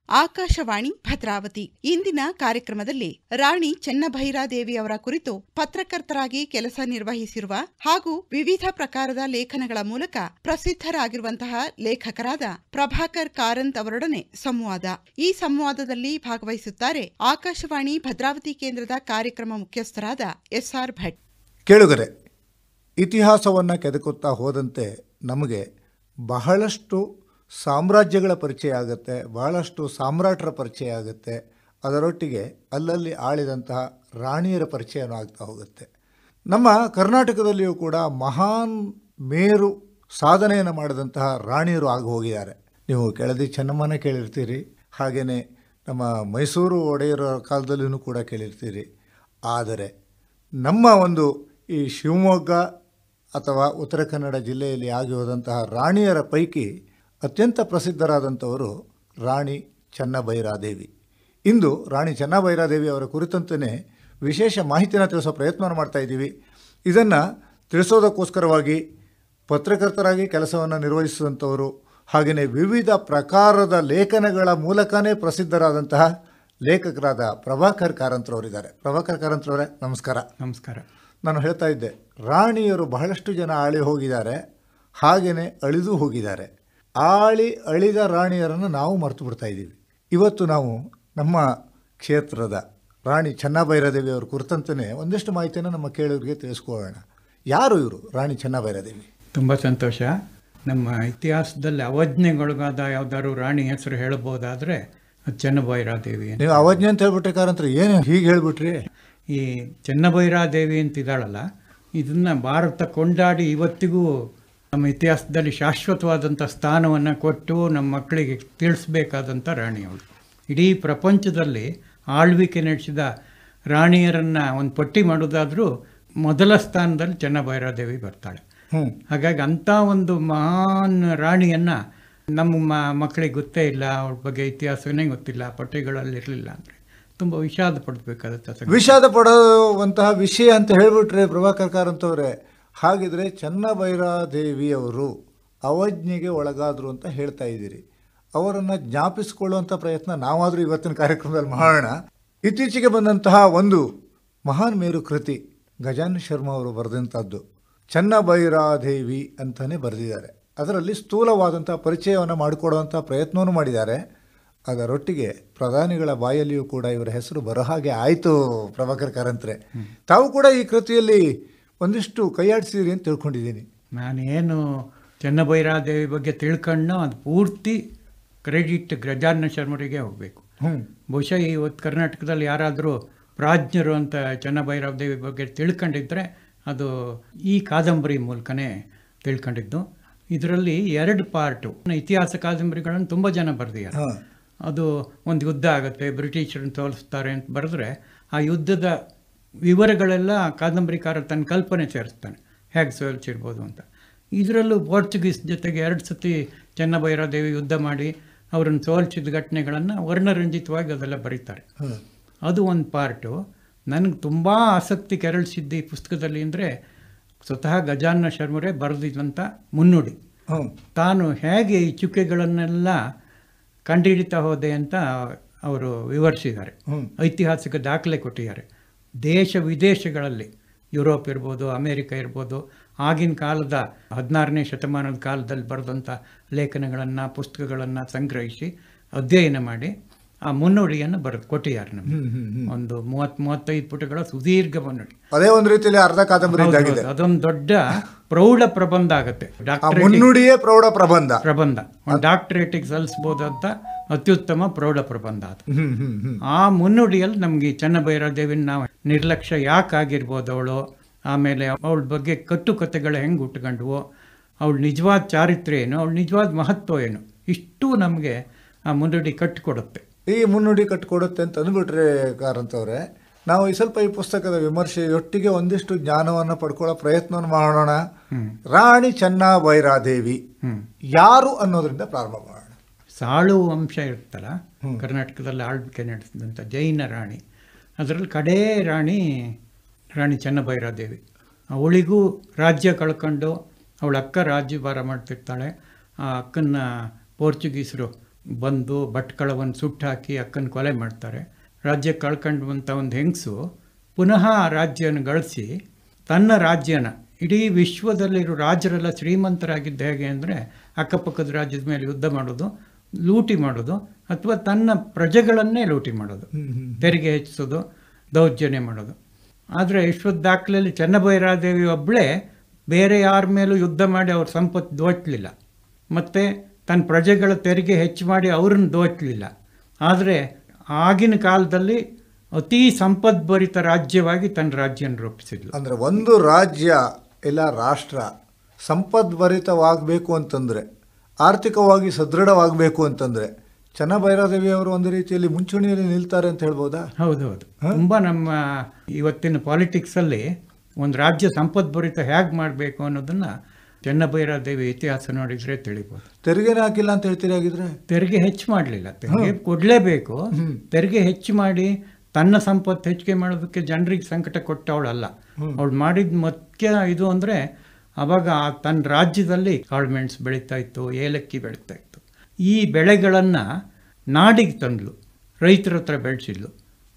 ಆಕಾಶವಾಣಿ ಭದ್ರಾವತಿ. ಇಂದಿನ ಕಾರ್ಯಕ್ರಮದಲ್ಲಿ ರಾಣಿ ಚೆನ್ನಭೈರಾದೇವಿಯವರ ಕುರಿತು ಪತ್ರಕರ್ತರಾಗಿ ಕೆಲಸ ನಿರ್ವಹಿಸಿರುವ ಹಾಗೂ ವಿವಿಧ ಪ್ರಕಾರದ ಲೇಖನಗಳ ಮೂಲಕ ಪ್ರಸಿದ್ಧರಾಗಿರುವಂತಹ ಲೇಖಕರಾದ ಪ್ರಭಾಕರ್ ಕಾರಂತ್ ಅವರೊಡನೆ ಸಂವಾದ. ಈ ಸಂವಾದದಲ್ಲಿ ಭಾಗವಹಿಸುತ್ತಾರೆ ಆಕಾಶವಾಣಿ ಭದ್ರಾವತಿ ಕೇಂದ್ರದ ಕಾರ್ಯಕ್ರಮ ಮುಖ್ಯಸ್ಥರಾದ ಎಸ್.ಆರ್. ಭಟ್. ಕೇಳುಗರೆ, ಇತಿಹಾಸವನ್ನು ಕೆದಕುತ್ತಾ ಹೋದಂತೆ ನಮಗೆ ಬಹಳಷ್ಟು ಸಾಮ್ರಾಜ್ಯಗಳ ಪರಿಚಯ ಆಗುತ್ತೆ, ಬಹಳಷ್ಟು ಸಾಮ್ರಾಟರ ಪರಿಚಯ ಆಗುತ್ತೆ. ಅದರೊಟ್ಟಿಗೆ ಅಲ್ಲಲ್ಲಿ ಆಳಿದಂತಹ ರಾಣಿಯರ ಪರಿಚಯನೂ ಆಗ್ತಾ ಹೋಗುತ್ತೆ. ನಮ್ಮ ಕರ್ನಾಟಕದಲ್ಲಿಯೂ ಕೂಡ ಮಹಾನ್ ಮೇರು ಸಾಧನೆಯನ್ನು ಮಾಡಿದಂತಹ ರಾಣಿಯರು ಆಗಿ ಹೋಗಿದ್ದಾರೆ. ನೀವು ಕೆಳದಿ ಚೆನ್ನಮ್ಮನ ಕೇಳಿರ್ತೀರಿ, ಹಾಗೆಯೇ ನಮ್ಮ ಮೈಸೂರು ಒಡೆಯರ ಕಾಲದಲ್ಲಿಯೂ ಕೂಡ ಕೇಳಿರ್ತೀರಿ. ಆದರೆ ನಮ್ಮ ಒಂದು ಈ ಶಿವಮೊಗ್ಗ ಅಥವಾ ಉತ್ತರ ಕನ್ನಡ ಜಿಲ್ಲೆಯಲ್ಲಿ ಆಗಿ ಹೋದಂತಹ ರಾಣಿಯರ ಪೈಕಿ ಅತ್ಯಂತ ಪ್ರಸಿದ್ಧರಾದಂಥವರು ರಾಣಿ ಚೆನ್ನಭೈರಾದೇವಿ. ಇಂದು ರಾಣಿ ಚೆನ್ನಭೈರಾದೇವಿ ಅವರ ಕುರಿತಂತೆಯೇ ವಿಶೇಷ ಮಾಹಿತಿನ ತಿಳಿಸೋ ಪ್ರಯತ್ನವನ್ನು ಮಾಡ್ತಾ ಇದ್ದೀವಿ. ಇದನ್ನು ತಿಳಿಸೋದಕ್ಕೋಸ್ಕರವಾಗಿ ಪತ್ರಕರ್ತರಾಗಿ ಕೆಲಸವನ್ನು ನಿರ್ವಹಿಸಿದಂಥವರು, ಹಾಗೆಯೇ ವಿವಿಧ ಪ್ರಕಾರದ ಲೇಖನಗಳ ಮೂಲಕನೇ ಪ್ರಸಿದ್ಧರಾದಂತಹ ಲೇಖಕರಾದ ಪ್ರಭಾಕರ್ ಕಾರಂತ್ರವರಿದ್ದಾರೆ. ಪ್ರಭಾಕರ್ ಕಾರಂತ್ರವರೇ, ನಮಸ್ಕಾರ. ನಮಸ್ಕಾರ. ನಾನು ಹೇಳ್ತಾ ಇದ್ದೆ, ರಾಣಿಯರು ಬಹಳಷ್ಟು ಜನ ಆಳಿ ಹೋಗಿದ್ದಾರೆ, ಹಾಗೆಯೇ ಅಳಿದು ಹೋಗಿದ್ದಾರೆ. ಆಳಿ ಅಳಿದ ರಾಣಿಯರನ್ನು ನಾವು ಮರೆತು ಬಿಡ್ತಾ ಇದ್ದೀವಿ. ಇವತ್ತು ನಾವು ನಮ್ಮ ಕ್ಷೇತ್ರದ ರಾಣಿ ಚೆನ್ನಭೈರಾದೇವಿ ಅವರ ಕುರಿತಂತೆಯೇ ಒಂದಿಷ್ಟು ಮಾಹಿತಿಯನ್ನು ನಮ್ಮ ಕೇಳುಗರಿಗೆ ತಿಳಿಸ್ಕೊಳ್ಳೋಣ. ಯಾರು ಇವರು ರಾಣಿ ಚೆನ್ನಭೈರಾದೇವಿ? ತುಂಬ ಸಂತೋಷ. ನಮ್ಮ ಇತಿಹಾಸದಲ್ಲಿ ಅವಜ್ಞೆಗೊಳಗಾದ ಯಾವುದಾದ್ರು ರಾಣಿ ಹೆಸರು ಹೇಳ್ಬೋದಾದರೆ ಅದು ಚೆನ್ನಭೈರಾದೇವಿ. ನೀವು ಅವಜ್ಞೆ ಅಂತ ಹೇಳ್ಬಿಟ್ಟೆ ಕಾರಂತ್ರ, ಏನು ಹೀಗೆ ಹೇಳ್ಬಿಟ್ರಿ? ಈ ಚೆನ್ನಭೈರಾದೇವಿ ಅಂತಿದ್ದಾಳಲ್ಲ, ಇದನ್ನು ಭಾರತ ಕೊಂಡಾಡಿ ಇವತ್ತಿಗೂ ನಮ್ಮ ಇತಿಹಾಸದಲ್ಲಿ ಶಾಶ್ವತವಾದಂಥ ಸ್ಥಾನವನ್ನು ಕೊಟ್ಟು ನಮ್ಮ ಮಕ್ಕಳಿಗೆ ತಿಳಿಸ್ಬೇಕಾದಂಥ ರಾಣಿ ಅವಳು. ಇಡೀ ಪ್ರಪಂಚದಲ್ಲಿ ಆಳ್ವಿಕೆ ನಡೆಸಿದ ರಾಣಿಯರನ್ನು ಒಂದು ಪಟ್ಟಿ ಮಾಡೋದಾದರೂ ಮೊದಲ ಸ್ಥಾನದಲ್ಲಿ ಚೆನ್ನಭೈರಾದೇವಿ ಬರ್ತಾಳೆ. ಹಾಗಾಗಿ ಅಂಥ ಒಂದು ಮಹಾನ್ ರಾಣಿಯನ್ನು ನಮ್ಮ ಮಕ್ಕಳಿಗೆ ಗೊತ್ತೇ ಇಲ್ಲ, ಅವ್ರ ಬಗ್ಗೆ ಇತಿಹಾಸವೇ ಗೊತ್ತಿಲ್ಲ, ಪಟ್ಟಿಗಳಲ್ಲಿ ಇರಲಿಲ್ಲ ಅಂದರೆ ತುಂಬ ವಿಷಾದ ಪಡಬೇಕಾಗುತ್ತೆ. ವಿಷಾದ ಪಡುವಂತಹ ವಿಷಯ ಅಂತ ಹೇಳ್ಬಿಟ್ರೆ ಪ್ರಭಾಕರ್ ಕಾರಂತವರೇ, ಹಾಗಿದ್ರೆ ಚೆನ್ನಭೈರಾದೇವಿಯವರು ಅವಜ್ಞೆಗೆ ಒಳಗಾದರು ಅಂತ ಹೇಳ್ತಾ ಇದ್ದೀರಿ. ಅವರನ್ನು ಜ್ಞಾಪಿಸಿಕೊಳ್ಳುವಂಥ ಪ್ರಯತ್ನ ನಾವಾದರೂ ಇವತ್ತಿನ ಕಾರ್ಯಕ್ರಮದಲ್ಲಿ ಮಾಡೋಣ. ಇತ್ತೀಚೆಗೆ ಬಂದಂತಹ ಒಂದು ಮಹಾನ್ ಮೇರು ಕೃತಿ ಗಜಾನನ ಶರ್ಮಾ ಅವರು ಬರೆದಂಥದ್ದು ಚೆನ್ನಭೈರಾದೇವಿ ಅಂತಲೇ ಬರೆದಿದ್ದಾರೆ. ಅದರಲ್ಲಿ ಸ್ಥೂಲವಾದಂಥ ಪರಿಚಯವನ್ನು ಮಾಡಿಕೊಡುವಂಥ ಪ್ರಯತ್ನವನ್ನು ಮಾಡಿದ್ದಾರೆ. ಅದರೊಟ್ಟಿಗೆ ಪ್ರಧಾನಿಗಳ ಬಾಯಲ್ಲಿಯೂ ಕೂಡ ಇವರ ಹೆಸರು ಬರೋ ಹಾಗೆ ಆಯಿತು. ಪ್ರಭಾಕರ್ ಕಾರಂತ್ರೆ, ತಾವು ಕೂಡ ಈ ಕೃತಿಯಲ್ಲಿ ಒಂದಿಷ್ಟು ಕೈಯಾಡಿಸಿರಿ ಅಂತ ತಿಳ್ಕೊಂಡಿದ್ದೀನಿ. ನಾನೇನು ಚೆನ್ನಭೈರಾದೇವಿ ಬಗ್ಗೆ ತಿಳ್ಕೊಂಡು ಅದು ಪೂರ್ತಿ ಕ್ರೆಡಿಟ್ ಗಜಾನನ ಶರ್ಮರಿಗೆ ಹೋಗಬೇಕು. ಬಹುಶಃ ಇವತ್ತು ಕರ್ನಾಟಕದಲ್ಲಿ ಯಾರಾದರೂ ಪ್ರಾಜ್ಞರು ಅಂತ ಚೆನ್ನಭೈರಾದೇವಿ ಬಗ್ಗೆ ತಿಳ್ಕೊಂಡಿದ್ರೆ ಅದು ಈ ಕಾದಂಬರಿ ಮೂಲಕನೇ ತಿಳ್ಕೊಂಡಿದ್ದು. ಇದರಲ್ಲಿ 2 ಪಾರ್ಟು ಇತಿಹಾಸ ಕಾದಂಬರಿಗಳನ್ನು ತುಂಬ ಜನ ಬರೆದಿದ್ದಾರೆ. ಅದು ಒಂದು ಯುದ್ಧ ಆಗುತ್ತೆ, ಬ್ರಿಟಿಷರನ್ನು ಸೋಲಿಸ್ತಾರೆ ಅಂತ ಬರೆದ್ರೆ ಆ ಯುದ್ಧದ ವಿವರಗಳೆಲ್ಲ ಕಾದಂಬರಿಕಾರ ತನ್ನ ಕಲ್ಪನೆ ಸೇರಿಸ್ತಾನೆ, ಹೇಗೆ ಸೋಲಿಸಿರ್ಬೋದು ಅಂತ. ಇದರಲ್ಲೂ ಪೋರ್ಚುಗೀಸ್ ಜೊತೆಗೆ 2 ಸತಿ ಚೆನ್ನಭೈರಾದೇವಿ ಯುದ್ಧ ಮಾಡಿ ಅವರನ್ನು ಸೋಲಿಸಿದ ಘಟನೆಗಳನ್ನು ವರ್ಣರಂಜಿತವಾಗಿ ಅದೆಲ್ಲ ಬರೀತಾರೆ. ಅದು ಒಂದು ಪಾರ್ಟು. ನನಗೆ ತುಂಬ ಆಸಕ್ತಿ ಕೆರಳಿಸಿದ್ದು ಈ ಪುಸ್ತಕದಲ್ಲಿ ಅಂದರೆ ಸ್ವತಃ ಗಜಾನನ ಶರ್ಮರೇ ಬರೆದಿದ್ದಂಥ ಮುನ್ನುಡಿ. ತಾನು ಹೇಗೆ ಈ ಚುಕ್ಕೆಗಳನ್ನೆಲ್ಲ ಕಂಡುಹಿಡಿತಾ ಹೋದೆ ಅಂತ ಅವರು ವಿವರಿಸಿದ್ದಾರೆ. ಐತಿಹಾಸಿಕ ದಾಖಲೆ ಕೊಟ್ಟಿದ್ದಾರೆ. ದೇಶ ವಿದೇಶಗಳಲ್ಲಿ, ಯುರೋಪ್ ಇರ್ಬೋದು, ಅಮೇರಿಕ ಇರ್ಬೋದು, ಆಗಿನ ಕಾಲದ 16ನೇ ಶತಮಾನದ ಕಾಲದಲ್ಲಿ ಬರೆದಂಥ ಲೇಖನಗಳನ್ನು, ಪುಸ್ತಕಗಳನ್ನು ಸಂಗ್ರಹಿಸಿ ಅಧ್ಯಯನ ಮಾಡಿ ಆ ಮುನ್ನುಡಿಯನ್ನು ಬರೆದು ಕೊಟ್ಟಿದ್ದಾರೆ ನಮಗೆ. ಒಂದು 30-35 ಪುಟಗಳ ಸುದೀರ್ಘ ಮುನ್ನುಡಿ. ಅದೇ ಒಂದು ರೀತಿಯಲ್ಲಿ ಅರ್ಧ ಕಾದಂಬರಿ. ಅದೊಂದು ದೊಡ್ಡ ಪ್ರೌಢ ಪ್ರಬಂಧ ಆಗುತ್ತೆ. ಮುನ್ನುಡಿಯೇ ಪ್ರೌಢ ಪ್ರಬಂಧ. ಒಂದು ಡಾಕ್ಟರೇಟಿಗೆ ಸಲ್ಲಿಸ್ಬೋದಂತ ಅತ್ಯುತ್ತಮ ಪ್ರೌಢ ಪ್ರಬಂಧ ಅದು. ಆ ಮುನ್ನುಡಿಯಲ್ಲಿ ನಮಗೆ ಚೆನ್ನಭೈರಾದೇವಿನ ನಾವು ನಿರ್ಲಕ್ಷ್ಯ ಯಾಕಾಗಿರ್ಬೋದು ಅವಳು, ಆಮೇಲೆ ಅವಳ ಬಗ್ಗೆ ಕಟ್ಟುಕತೆಗಳು ಹೆಂಗೆ ಉಟ್ಕೊಂಡ್ವು, ಅವಳ ನಿಜವಾದ ಚಾರಿತ್ರ್ಯ ಏನು, ಅವಳ ನಿಜವಾದ ಮಹತ್ವ ಏನು, ಇಷ್ಟು ನಮಗೆ ಆ ಮುನ್ನುಡಿ ಕಟ್ಟಿಕೊಡುತ್ತೆ. ಈ ಮುನ್ನುಡಿ ಕಟ್ಟಿಕೊಡುತ್ತೆ ಅಂತ ಅಂದ್ಬಿಟ್ರೆ ಕಾರಂತವ್ರೆ, ನಾವು ಈ ಪುಸ್ತಕದ ವಿಮರ್ಶೆಯೊಟ್ಟಿಗೆ ಒಂದಿಷ್ಟು ಜ್ಞಾನವನ್ನು ಪಡ್ಕೊಳ್ಳೋ ಪ್ರಯತ್ನವನ್ನು ಮಾಡೋಣ. ರಾಣಿ ಚೆನ್ನಭೈರಾದೇವಿ ಯಾರು ಅನ್ನೋದ್ರಿಂದ ಪ್ರಾರಂಭ ಮಾಡೋಣ. ಸಾಳು ವಂಶ ಇರುತ್ತಲ್ಲ, ಕರ್ನಾಟಕದಲ್ಲಿ ಆಳ್ವಿಕೆ ನಡೆಸಿದಂಥ ಜೈನ ರಾಣಿ, ಅದರಲ್ಲಿ ಕಡೇ ರಾಣಿ ಚೆನ್ನಭೈರಾದೇವಿ. ಅವಳಿಗೂ ರಾಜ್ಯ ಕಳ್ಕೊಂಡು ಅವಳ ಅಕ್ಕ ರಾಜ್ಯಭಾರ ಮಾಡ್ತಿರ್ತಾಳೆ. ಆ ಅಕ್ಕನ ಪೋರ್ಚುಗೀಸರು ಬಂದು ಭಟ್ಕಳವನ್ನು ಸುಟ್ಟು ಹಾಕಿ ಅಕ್ಕನ ಕೊಲೆ ಮಾಡ್ತಾರೆ. ರಾಜ್ಯ ಕಳ್ಕೊಂಡಂಥ ಒಂದು ಹೆಂಗಸು ಪುನಃ ಆ ರಾಜ್ಯನ ಗಳಿಸಿ ತನ್ನ ರಾಜ್ಯನ ಇಡೀ ವಿಶ್ವದಲ್ಲಿರೋ ರಾಜರೆಲ್ಲ ಶ್ರೀಮಂತರಾಗಿದ್ದು ಹೇಗೆ ಅಂದರೆ ಅಕ್ಕಪಕ್ಕದ ರಾಜ್ಯದ ಮೇಲೆ ಯುದ್ಧ ಮಾಡೋದು, ಲೂಟಿ ಮಾಡೋದು, ಅಥವಾ ತನ್ನ ಪ್ರಜೆಗಳನ್ನೇ ಲೂಟಿ ಮಾಡೋದು, ತೆರಿಗೆ ಹೆಚ್ಚಿಸೋದು, ದೌರ್ಜನ್ಯ ಮಾಡೋದು. ಆದರೆ ವಿಶ್ವದ ದಾಖಲೆಯಲ್ಲಿ ಚೆನ್ನಭೈರಾದೇವಿ ಒಬ್ಬಳೇ ಬೇರೆ ಯಾರ ಮೇಲೂ ಯುದ್ಧ ಮಾಡಿ ಅವ್ರ ಸಂಪತ್ತು ದೋಚಲಿಲ್ಲ, ಮತ್ತು ತನ್ನ ಪ್ರಜೆಗಳ ತೆರಿಗೆ ಹೆಚ್ಚು ಮಾಡಿ ಅವ್ರನ್ನ ದೋಚಲಿಲ್ಲ. ಆದರೆ ಆಗಿನ ಕಾಲದಲ್ಲಿ ಅತಿ ಸಂಪದ್ಭರಿತ ರಾಜ್ಯವಾಗಿ ತನ್ನ ರಾಜ್ಯನ ರೂಪಿಸಿದ್ಲು. ಅಂದರೆ ಒಂದು ರಾಜ್ಯ ಇಲ್ಲ ರಾಷ್ಟ್ರ ಸಂಪದ್ಭರಿತವಾಗಬೇಕು ಅಂತಂದರೆ, ಆರ್ಥಿಕವಾಗಿ ಸದೃಢವಾಗಬೇಕು ಅಂತಂದರೆ ಚೆನ್ನಭೈರಾದೇವಿ ಅವರು ಒಂದು ರೀತಿಯಲ್ಲಿ ಮುಂಚೂಣಿಯಲ್ಲಿ ನಿಲ್ತಾರೆ ಅಂತ ಹೇಳ್ಬೋದಾ? ಹೌದೌದು. ತುಂಬ ನಮ್ಮ ಇವತ್ತಿನ ಪಾಲಿಟಿಕ್ಸಲ್ಲಿ ಒಂದು ರಾಜ್ಯ ಸಂಪದ್ಭರಿತ ಹೇಗೆ ಮಾಡಬೇಕು ಅನ್ನೋದನ್ನು ಚೆನ್ನಭೈರಾದೇವಿ ಇತಿಹಾಸ ನೋಡಿದರೆ ತಿಳಿಬೋದು. ತೆರಿಗೆನೇ ಹಾಕಿಲ್ಲ ಅಂತ ಹೇಳ್ತೀರಿ ಆಗಿದ್ರೆ? ತೆರಿಗೆ ಹೆಚ್ಚು ಮಾಡಲಿಲ್ಲ, ತೆರಿಗೆ ಕೊಡಲೇಬೇಕು. ತೆರಿಗೆ ಹೆಚ್ಚು ಮಾಡಿ ತನ್ನ ಸಂಪತ್ತು ಹೆಚ್ಚಿಗೆ ಮಾಡೋದಕ್ಕೆ ಜನರಿಗೆ ಸಂಕಟ ಕೊಟ್ಟವಳಲ್ಲ. ಅವಳು ಮಾಡಿದ ಮುಖ್ಯ ಇದು ಅಂದರೆ ಆವಾಗ ತನ್ನ ರಾಜ್ಯದಲ್ಲಿ ಕಾಳುಮೆಣಸು ಬೆಳೀತಾ ಇತ್ತು, ಏಲಕ್ಕಿ ಬೆಳೀತಾ ಇತ್ತು. ಈ ಬೆಳೆಗಳನ್ನು ನಾಡಿಗೆ ತಂದ್ಲು, ರೈತರ ಹತ್ರ ಬೆಳೆಸಿದ್ಲು.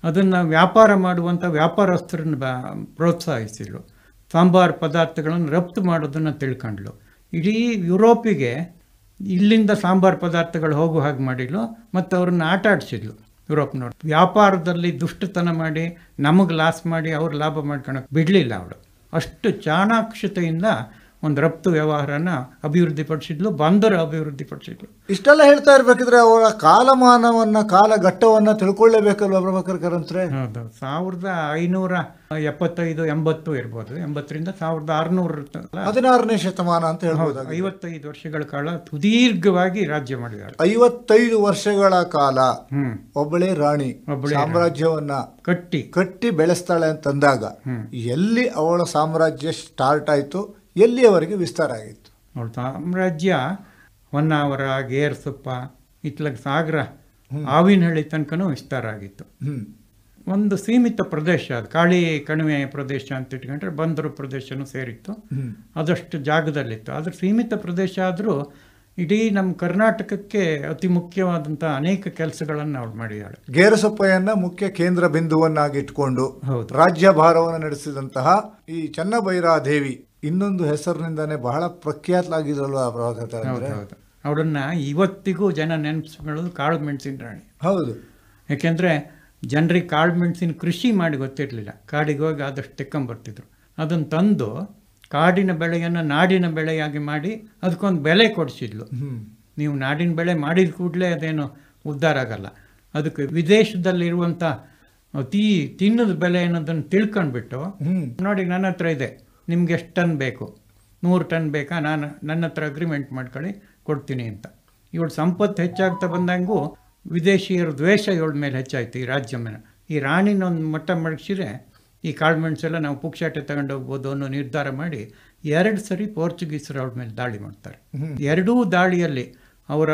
ಅದನ್ನು ವ್ಯಾಪಾರ ಮಾಡುವಂಥ ವ್ಯಾಪಾರಸ್ಥರನ್ನು ಪ್ರೋತ್ಸಾಹಿಸಿದ್ಲು. ಸಾಂಬಾರು ಪದಾರ್ಥಗಳನ್ನು ರಫ್ತು ಮಾಡೋದನ್ನು ತಿಳ್ಕೊಂಡ್ಲು. ಇಡೀ ಯುರೋಪಿಗೆ ಇಲ್ಲಿಂದ ಸಾಂಬಾರು ಪದಾರ್ಥಗಳು ಹೋಗೋ ಹಾಗೆ ಮಾಡಿದ್ಲು, ಮತ್ತು ಅವ್ರನ್ನ ಆಟ ಆಡಿಸಿದ್ಲು ಯುರೋಪ್ನವ್ರು. ವ್ಯಾಪಾರದಲ್ಲಿ ದುಷ್ಟತನ ಮಾಡಿ ನಮಗೆ ಲಾಸ್ ಮಾಡಿ ಅವ್ರು ಲಾಭ ಮಾಡ್ಕೊಳಕ್ಕೆ ಬಿಡಲಿಲ್ಲ ಅವಳು. ಅಷ್ಟು ಚಾಣಾಕ್ಷತೆಯಿಂದ ಒಂದು ರಫ್ತು ವ್ಯವಹಾರನ ಅಭಿವೃದ್ಧಿಪಡಿಸಿದ್ಲು, ಬಂದರು ಅಭಿವೃದ್ಧಿಪಡಿಸಿದ್ಲು. ಇಷ್ಟೆಲ್ಲ ಹೇಳ್ತಾ ಇರಬೇಕಿದ್ರೆ ಅವರ ಕಾಲಮಾನವನ್ನು, ಕಾಲಘಟ್ಟವನ್ನು ತಿಳ್ಕೊಳ್ಳೇಬೇಕಲ್ವ ಪ್ರಭಾಕರ್ ಅಂತಂದ್ರೆ? ಹೌದು. 1575-80 ಇರ್ಬೋದು. 80ರಿಂದ 1600 16ನೇ ಶತಮಾನ ಅಂತ ಹೇಳ್ಬೋದು. 55 ವರ್ಷಗಳ ಕಾಲ ಸುದೀರ್ಘವಾಗಿ ರಾಜ್ಯ ಮಾಡಿದಾಳೆ. 55 ವರ್ಷಗಳ ಕಾಲ ಒಬ್ಬಳೇ ರಾಣಿ ಸಾಮ್ರಾಜ್ಯವನ್ನ ಕಟ್ಟಿ ಬೆಳೆಸ್ತಾಳೆ ಅಂತಂದಾಗ ಎಲ್ಲಿ ಅವಳ ಸಾಮ್ರಾಜ್ಯ ಸ್ಟಾರ್ಟ್ ಆಯಿತು, ಎಲ್ಲಿಯವರೆಗೆ ವಿಸ್ತಾರ ಆಗಿತ್ತು? ಅವಳ ಸಾಮ್ರಾಜ್ಯ ಹೊನ್ನಾವರ, ಗೇರ್ಸೊಪ್ಪ, ಇತ್ಲಗ ಸಾಗರ, ಆವಿನಹಳ್ಳಿ ತನಕನೂ ವಿಸ್ತಾರ ಆಗಿತ್ತು. ಒಂದು ಸೀಮಿತ ಪ್ರದೇಶ, ಅದು ಕಾಳಿ ಕಣಿವೆ ಪ್ರದೇಶ ಅಂತ ಇಟ್ಕೊಂಡ್ರೆ ಬಂದರು ಪ್ರದೇಶನೂ ಸೇರಿತ್ತು. ಅದಷ್ಟು ಜಾಗದಲ್ಲಿತ್ತು. ಆದರೆ ಸೀಮಿತ ಪ್ರದೇಶ ಆದರೂ ಇಡೀ ನಮ್ಮ ಕರ್ನಾಟಕಕ್ಕೆ ಅತಿ ಮುಖ್ಯವಾದಂಥ ಅನೇಕ ಕೆಲಸಗಳನ್ನು ಅವಳು ಮಾಡಿದ್ದಾಳೆ. ಗೇರಸೊಪ್ಪೆಯನ್ನ ಮುಖ್ಯ ಕೇಂದ್ರ ಬಿಂದುವನ್ನಾಗಿಟ್ಕೊಂಡು ರಾಜ್ಯಭಾರವನ್ನು ನಡೆಸಿದಂತಹ ಈ ಚೆನ್ನಭೈರಾದೇವಿ ಇನ್ನೊಂದು ಹೆಸರಿನಿಂದಾನೇ ಬಹಳ ಪ್ರಖ್ಯಾತಲಾಗಿದ್ರಲ್ವ ಪ್ರಭಾಕರ್? ಹೌದು. ಅವಳನ್ನ ಇವತ್ತಿಗೂ ಜನ ನೆನಪಿಸ್ಕೊಳ್ಳೋದು ಕಾಳು ಮೆಣಸಿನ ರಾಣಿ. ಹೌದು. ಯಾಕೆಂದರೆ ಜನರಿಗೆ ಕಾಳು ಮೆಣಸಿನ ಕೃಷಿ ಮಾಡಿ ಗೊತ್ತಿರಲಿಲ್ಲ. ಕಾಡಿಗೆ ಹೋಗಿ ಆದಷ್ಟು ತೆಕ್ಕೊಂಬರ್ತಿದ್ರು. ಅದನ್ನು ತಂದು ಕಾಡಿನ ಬೆಳೆಯನ್ನು ನಾಡಿನ ಬೆಳೆಯಾಗಿ ಮಾಡಿ ಅದಕ್ಕೊಂದು ಬೆಲೆ ಕೊಡಿಸಿದ್ಲು. ನೀವು ನಾಡಿನ ಬೆಳೆ ಮಾಡಿದ ಕೂಡಲೇ ಅದೇನು ಉದ್ಧಾರ ಆಗಲ್ಲ. ಅದಕ್ಕೆ ವಿದೇಶದಲ್ಲಿರುವಂಥ ಅತಿ ತಿನ್ನದ ಬೆಲೆ ಅನ್ನೋದನ್ನು ತಿಳ್ಕೊಂಡ್ಬಿಟ್ಟು, ನೋಡಿ ನನ್ನ ಹತ್ರ ಇದೆ, ನಿಮ್ಗೆ ಎಷ್ಟು ಟನ್ ಬೇಕು, 100 ಟನ್ ಬೇಕಾ, ನನ್ನ ಹತ್ರ ಅಗ್ರಿಮೆಂಟ್ ಮಾಡ್ಕೊಳ್ಳಿ, ಕೊಡ್ತೀನಿ ಅಂತ. ಇವಳು ಸಂಪತ್ತು ಹೆಚ್ಚಾಗ್ತಾ ಬಂದಂಗೂ ವಿದೇಶಿಯರ ದ್ವೇಷ ಇವಳ ಮೇಲೆ ಹೆಚ್ಚಾಯ್ತು ಈ ರಾಜ್ಯ ಮೇಲೆ. ಈ ರಾಣಿನ ಒಂದು ಮಟ್ಟ ಮಡಗಿಸಿದ್ರೆ ಈ ಕಾಳುಮೆಣಸೆಲ್ಲ ನಾವು ಪುಕ್ಷಾಟೆ ತಗೊಂಡು ಹೋಗ್ಬೋದು ಅನ್ನೋ ನಿರ್ಧಾರ ಮಾಡಿ 2 ಸರಿ ಪೋರ್ಚುಗೀಸರು ಅವಳ ಮೇಲೆ ದಾಳಿ ಮಾಡ್ತಾರೆ. ಎರಡೂ ದಾಳಿಯಲ್ಲಿ ಅವರ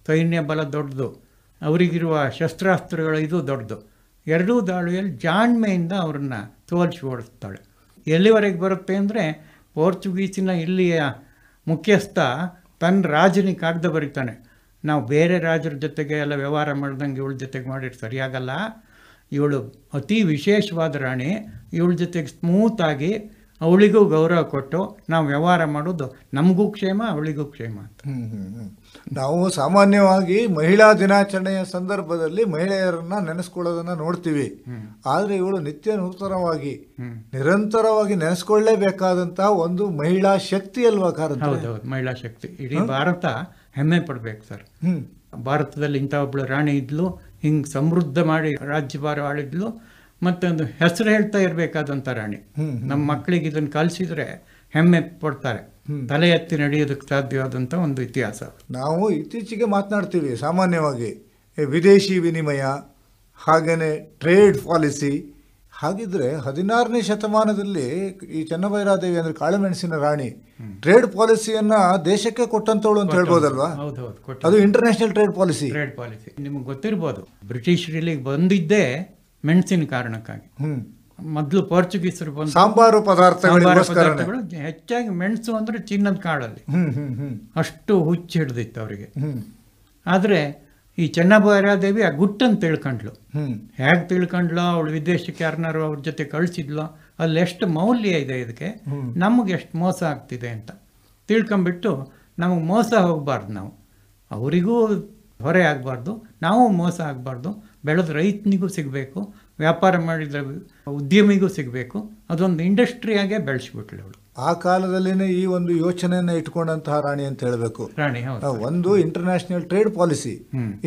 ಸೈನ್ಯ ಬಲ ದೊಡ್ಡದು, ಅವರಿಗಿರುವ ಶಸ್ತ್ರಾಸ್ತ್ರಗಳು ಇದು ದೊಡ್ಡದು. ಎರಡೂ ದಾಳಿಯಲ್ಲಿ ಜಾಣ್ಮೆಯಿಂದ ಅವ್ರನ್ನ ಸೋಲಿಸಿ ಓಡಿಸ್ತಾಳೆ. ಎಲ್ಲಿವರೆಗೆ ಬರುತ್ತೆ ಅಂದರೆ, ಪೋರ್ಚುಗೀಸಿನ ಇಲ್ಲಿಯ ಮುಖ್ಯಸ್ಥ ತನ್ನ ರಾಜನಿಗೆ ಕಾಗದ ಬರೀತಾನೆ, ನಾವು ಬೇರೆ ರಾಜರ ಜೊತೆಗೆ ಎಲ್ಲ ವ್ಯವಹಾರ ಮಾಡ್ದಂಗೆ ಇವಳ ಜೊತೆಗೆ ಮಾಡಿದ್ರೆ ಸರಿಯಾಗಲ್ಲ, ಇವಳು ಅತಿ ವಿಶೇಷವಾದ ರಾಣಿ, ಇವಳ ಜೊತೆಗೆ ಸ್ಮೂತಾಗಿ ಅವಳಿಗೂ ಗೌರವ ಕೊಟ್ಟು ನಾವು ವ್ಯವಹಾರ ಮಾಡೋದು ನಮಗೂ ಕ್ಷೇಮ, ಅವಳಿಗೂ ಕ್ಷೇಮ ಅಂತ. ನಾವು ಸಾಮಾನ್ಯವಾಗಿ ಮಹಿಳಾ ದಿನಾಚರಣೆಯ ಸಂದರ್ಭದಲ್ಲಿ ಮಹಿಳೆಯರನ್ನ ನೆನೆಸ್ಕೊಳ್ಳೋದನ್ನ ನೋಡ್ತೀವಿ. ಆದರೆ ಇವಳು ನಿತ್ಯ ನೂತನವಾಗಿ ನಿರಂತರವಾಗಿ ನೆನೆಸ್ಕೊಳ್ಳೇಬೇಕಾದಂತಹ ಒಂದು ಮಹಿಳಾ ಶಕ್ತಿ ಅಲ್ವಾ ಕಾರಣ? ಹೌದೌದು, ಮಹಿಳಾ ಶಕ್ತಿ. ಇಡೀ ಭಾರತ ಹೆಮ್ಮೆ ಪಡ್ಬೇಕು ಸರ್. ಭಾರತದಲ್ಲಿ ಇಂಥ ಒಬ್ಳು ರಾಣಿ ಇದ್ಲು, ಹಿಂಗೆ ಸಮೃದ್ಧ ಮಾಡಿ ರಾಜ್ಯಭಾರ ಆಳಿದ್ಲು, ಮತ್ತೊಂದು ಹೆಸರು ಹೇಳ್ತಾ ಇರಬೇಕಾದಂಥ ರಾಣಿ. ನಮ್ಮ ಮಕ್ಕಳಿಗೆ ಇದನ್ನು ಕಲಿಸಿದ್ರೆ ಹೆಮ್ಮೆ ಪಡ್ತಾರೆ, ತಲೆ ಎತ್ತಿ ನಡೆಯೋದಕ್ಕೆ ಸಾಧ್ಯವಾದಂಥ ಒಂದು ಇತಿಹಾಸ. ನಾವು ಇತ್ತೀಚೆಗೆ ಮಾತನಾಡ್ತೀವಿ ಸಾಮಾನ್ಯವಾಗಿ ವಿದೇಶಿ ವಿನಿಮಯ, ಹಾಗೇನೆ ಟ್ರೇಡ್ ಪಾಲಿಸಿ. ಹಾಗಿದ್ರೆ 16ನೇ ಶತಮಾನದಲ್ಲಿ ಈ ಚೆನ್ನಭೈರಾದೇವಿ ಅಂದ್ರೆ ಕಾಳುಮೆಣಸಿನ ರಾಣಿ ಟ್ರೇಡ್ ಪಾಲಿಸಿಯನ್ನ ದೇಶಕ್ಕೆ ಕೊಟ್ಟಂತವಳು ಅಂತ ಹೇಳ್ಬೋದಲ್ವಾ? ಅದು ಇಂಟರ್ನ್ಯಾಷನಲ್ ಟ್ರೇಡ್ ಪಾಲಿಸಿ. ನಿಮ್ಗೆ ಗೊತ್ತಿರ್ಬೋದು, ಬ್ರಿಟಿಷರು ಇಲ್ಲಿಗೆ ಬಂದಿದ್ದೇ ಮೆಣಸಿನ ಕಾರಣಕ್ಕಾಗಿ. ಮೊದಲು ಪೋರ್ಚುಗೀಸರು ಬಂದು ಸಾಂಬಾರು ಪದಾರ್ಥಗಳು ಹೆಚ್ಚಾಗಿ ಮೆಣಸು ಅಂದ್ರೆ ಚಿನ್ನದ ಕಾಳಲ್ಲಿ ಅಷ್ಟು ಹುಚ್ಚು ಹಿಡ್ದಿತ್ತು ಅವರಿಗೆ. ಆದರೆ ಈ ಚೆನ್ನಭೈರಾದೇವಿ ಆ ಗುಟ್ಟನ್ನು ತಿಳ್ಕೊಂಡ್ಲು. ಹ್ಮ್ ಹೇಗೆ ತಿಳ್ಕೊಂಡ್ಲೋ, ಅವಳು ವಿದೇಶಕ್ಕೆ ಯಾರನ್ನಾರು ಅವ್ರ ಜೊತೆ ಕಳಿಸಿದ್ಲೋ, ಅಲ್ಲಿ ಎಷ್ಟು ಮೌಲ್ಯ ಇದೆ ಇದಕ್ಕೆ, ನಮಗೆ ಎಷ್ಟು ಮೋಸ ಆಗ್ತಿದೆ ಅಂತ ತಿಳ್ಕೊಂಬಿಟ್ಟು ನಮಗೆ ಮೋಸ ಹೋಗಬಾರ್ದು, ನಾವು ಅವರಿಗೂ ಹೊರೆ ಆಗಬಾರ್ದು, ನಾವು ಮೋಸ ಆಗಬಾರ್ದು, ಬೆಳೆದ ರೈತನಿಗೂ ಸಿಗಬೇಕು, ವ್ಯಾಪಾರ ಮಾಡಿದ ಉದ್ಯಮಿಗೂ ಸಿಗಬೇಕು, ಅದೊಂದು ಇಂಡಸ್ಟ್ರಿಯಾಗೆ ಬೆಳೆಸ್ಬಿಟ್ಲು ಅವಳು. ಆ ಕಾಲದಲ್ಲಿನೇ ಈ ಒಂದು ಯೋಚನೆಯನ್ನು ಇಟ್ಕೊಂಡಂತಹ ರಾಣಿ ಅಂತ ಹೇಳಬೇಕು. ರಾಣಿ, ಹೌದು. ಒಂದು ಇಂಟರ್ನ್ಯಾಷನಲ್ ಟ್ರೇಡ್ ಪಾಲಿಸಿ,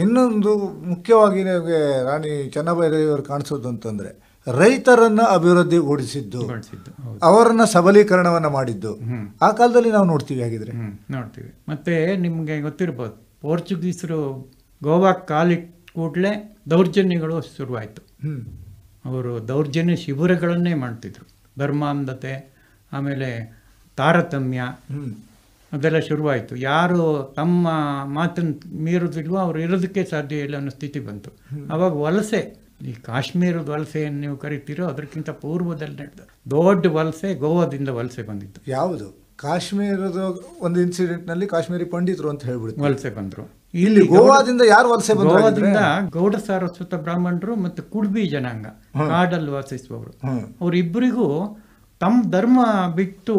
ಇನ್ನೊಂದು ಮುಖ್ಯವಾಗಿ ನಮಗೆ ರಾಣಿ ಚೆನ್ನಭೈರಾದೇವಿಯವರು ಕಾಣಿಸೋದು ಅಂತಂದ್ರೆ ರೈತರನ್ನ ಅಭಿವೃದ್ಧಿಗೊಳಿಸಿದ್ದು, ಅವರನ್ನ ಸಬಲೀಕರಣವನ್ನ ಮಾಡಿದ್ದು ಆ ಕಾಲದಲ್ಲಿ ನಾವು ನೋಡ್ತೀವಿ. ಹಾಗಿದ್ರೆ ನೋಡ್ತೀವಿ. ಮತ್ತೆ ನಿಮಗೆ ಗೊತ್ತಿರ್ಬೋದು, ಪೋರ್ಚುಗೀಸರು ಗೋವಾಕ್ಕೆ ಕಾಲಿಟ್ಟ ಕೂಡಲೇ ದೌರ್ಜನ್ಯಗಳು ಶುರುವಾಯಿತು. ಅವರು ದೌರ್ಜನ್ಯ ಶಿಬಿರಗಳನ್ನೇ ಮಾಡ್ತಿದ್ರು. ಧರ್ಮಾಂಧತೆ, ಆಮೇಲೆ ತಾರತಮ್ಯ, ಅದೆಲ್ಲ ಶುರುವಾಯಿತು. ಯಾರು ತಮ್ಮ ಮಾತನ್ನು ಮೀರೋದಿಲ್ವೋ ಅವ್ರು ಇರೋದಕ್ಕೆ ಸಾಧ್ಯ ಇಲ್ಲ ಅನ್ನೋ ಸ್ಥಿತಿ ಬಂತು. ಅವಾಗ ವಲಸೆ, ಈ ಕಾಶ್ಮೀರದ ವಲಸೆ ಏನು ನೀವು ಕರಿತೀರೋ ಅದಕ್ಕಿಂತ ಪೂರ್ವದಲ್ಲಿ ನಡೆದ ದೊಡ್ಡ ವಲಸೆ ಗೋವಾದಿಂದ ವಲಸೆ ಬಂದಿತ್ತು. ಯಾವುದು? ಕಾಶ್ಮೀರದ ಒಂದು ಇನ್ಸಿಡೆಂಟ್ ನಲ್ಲಿ ಕಾಶ್ಮೀರಿ ಪಂಡಿತರು ಅಂತ ಹೇಳ್ಬಿಡ್ತು ವಲಸೆ ಬಂದ್ರು. ಇಲ್ಲಿ ಗೋವಾದಿಂದ ಯಾರು ವಲಸೆ ಬಂದ್ರು? ಗೋವಾದಿಂದ ಗೌಡ ಸಾರಸ್ವತ ಬ್ರಾಹ್ಮಣರು ಮತ್ತು ಕುಡ್ಬಿ ಜನಾಂಗ, ಕಾಡಲ್ಲಿ ವಾಸಿಸುವವರು, ಅವರಿಬ್ಬರಿಗೂ ತಮ್ಮ ಧರ್ಮ ಬಿಟ್ಟು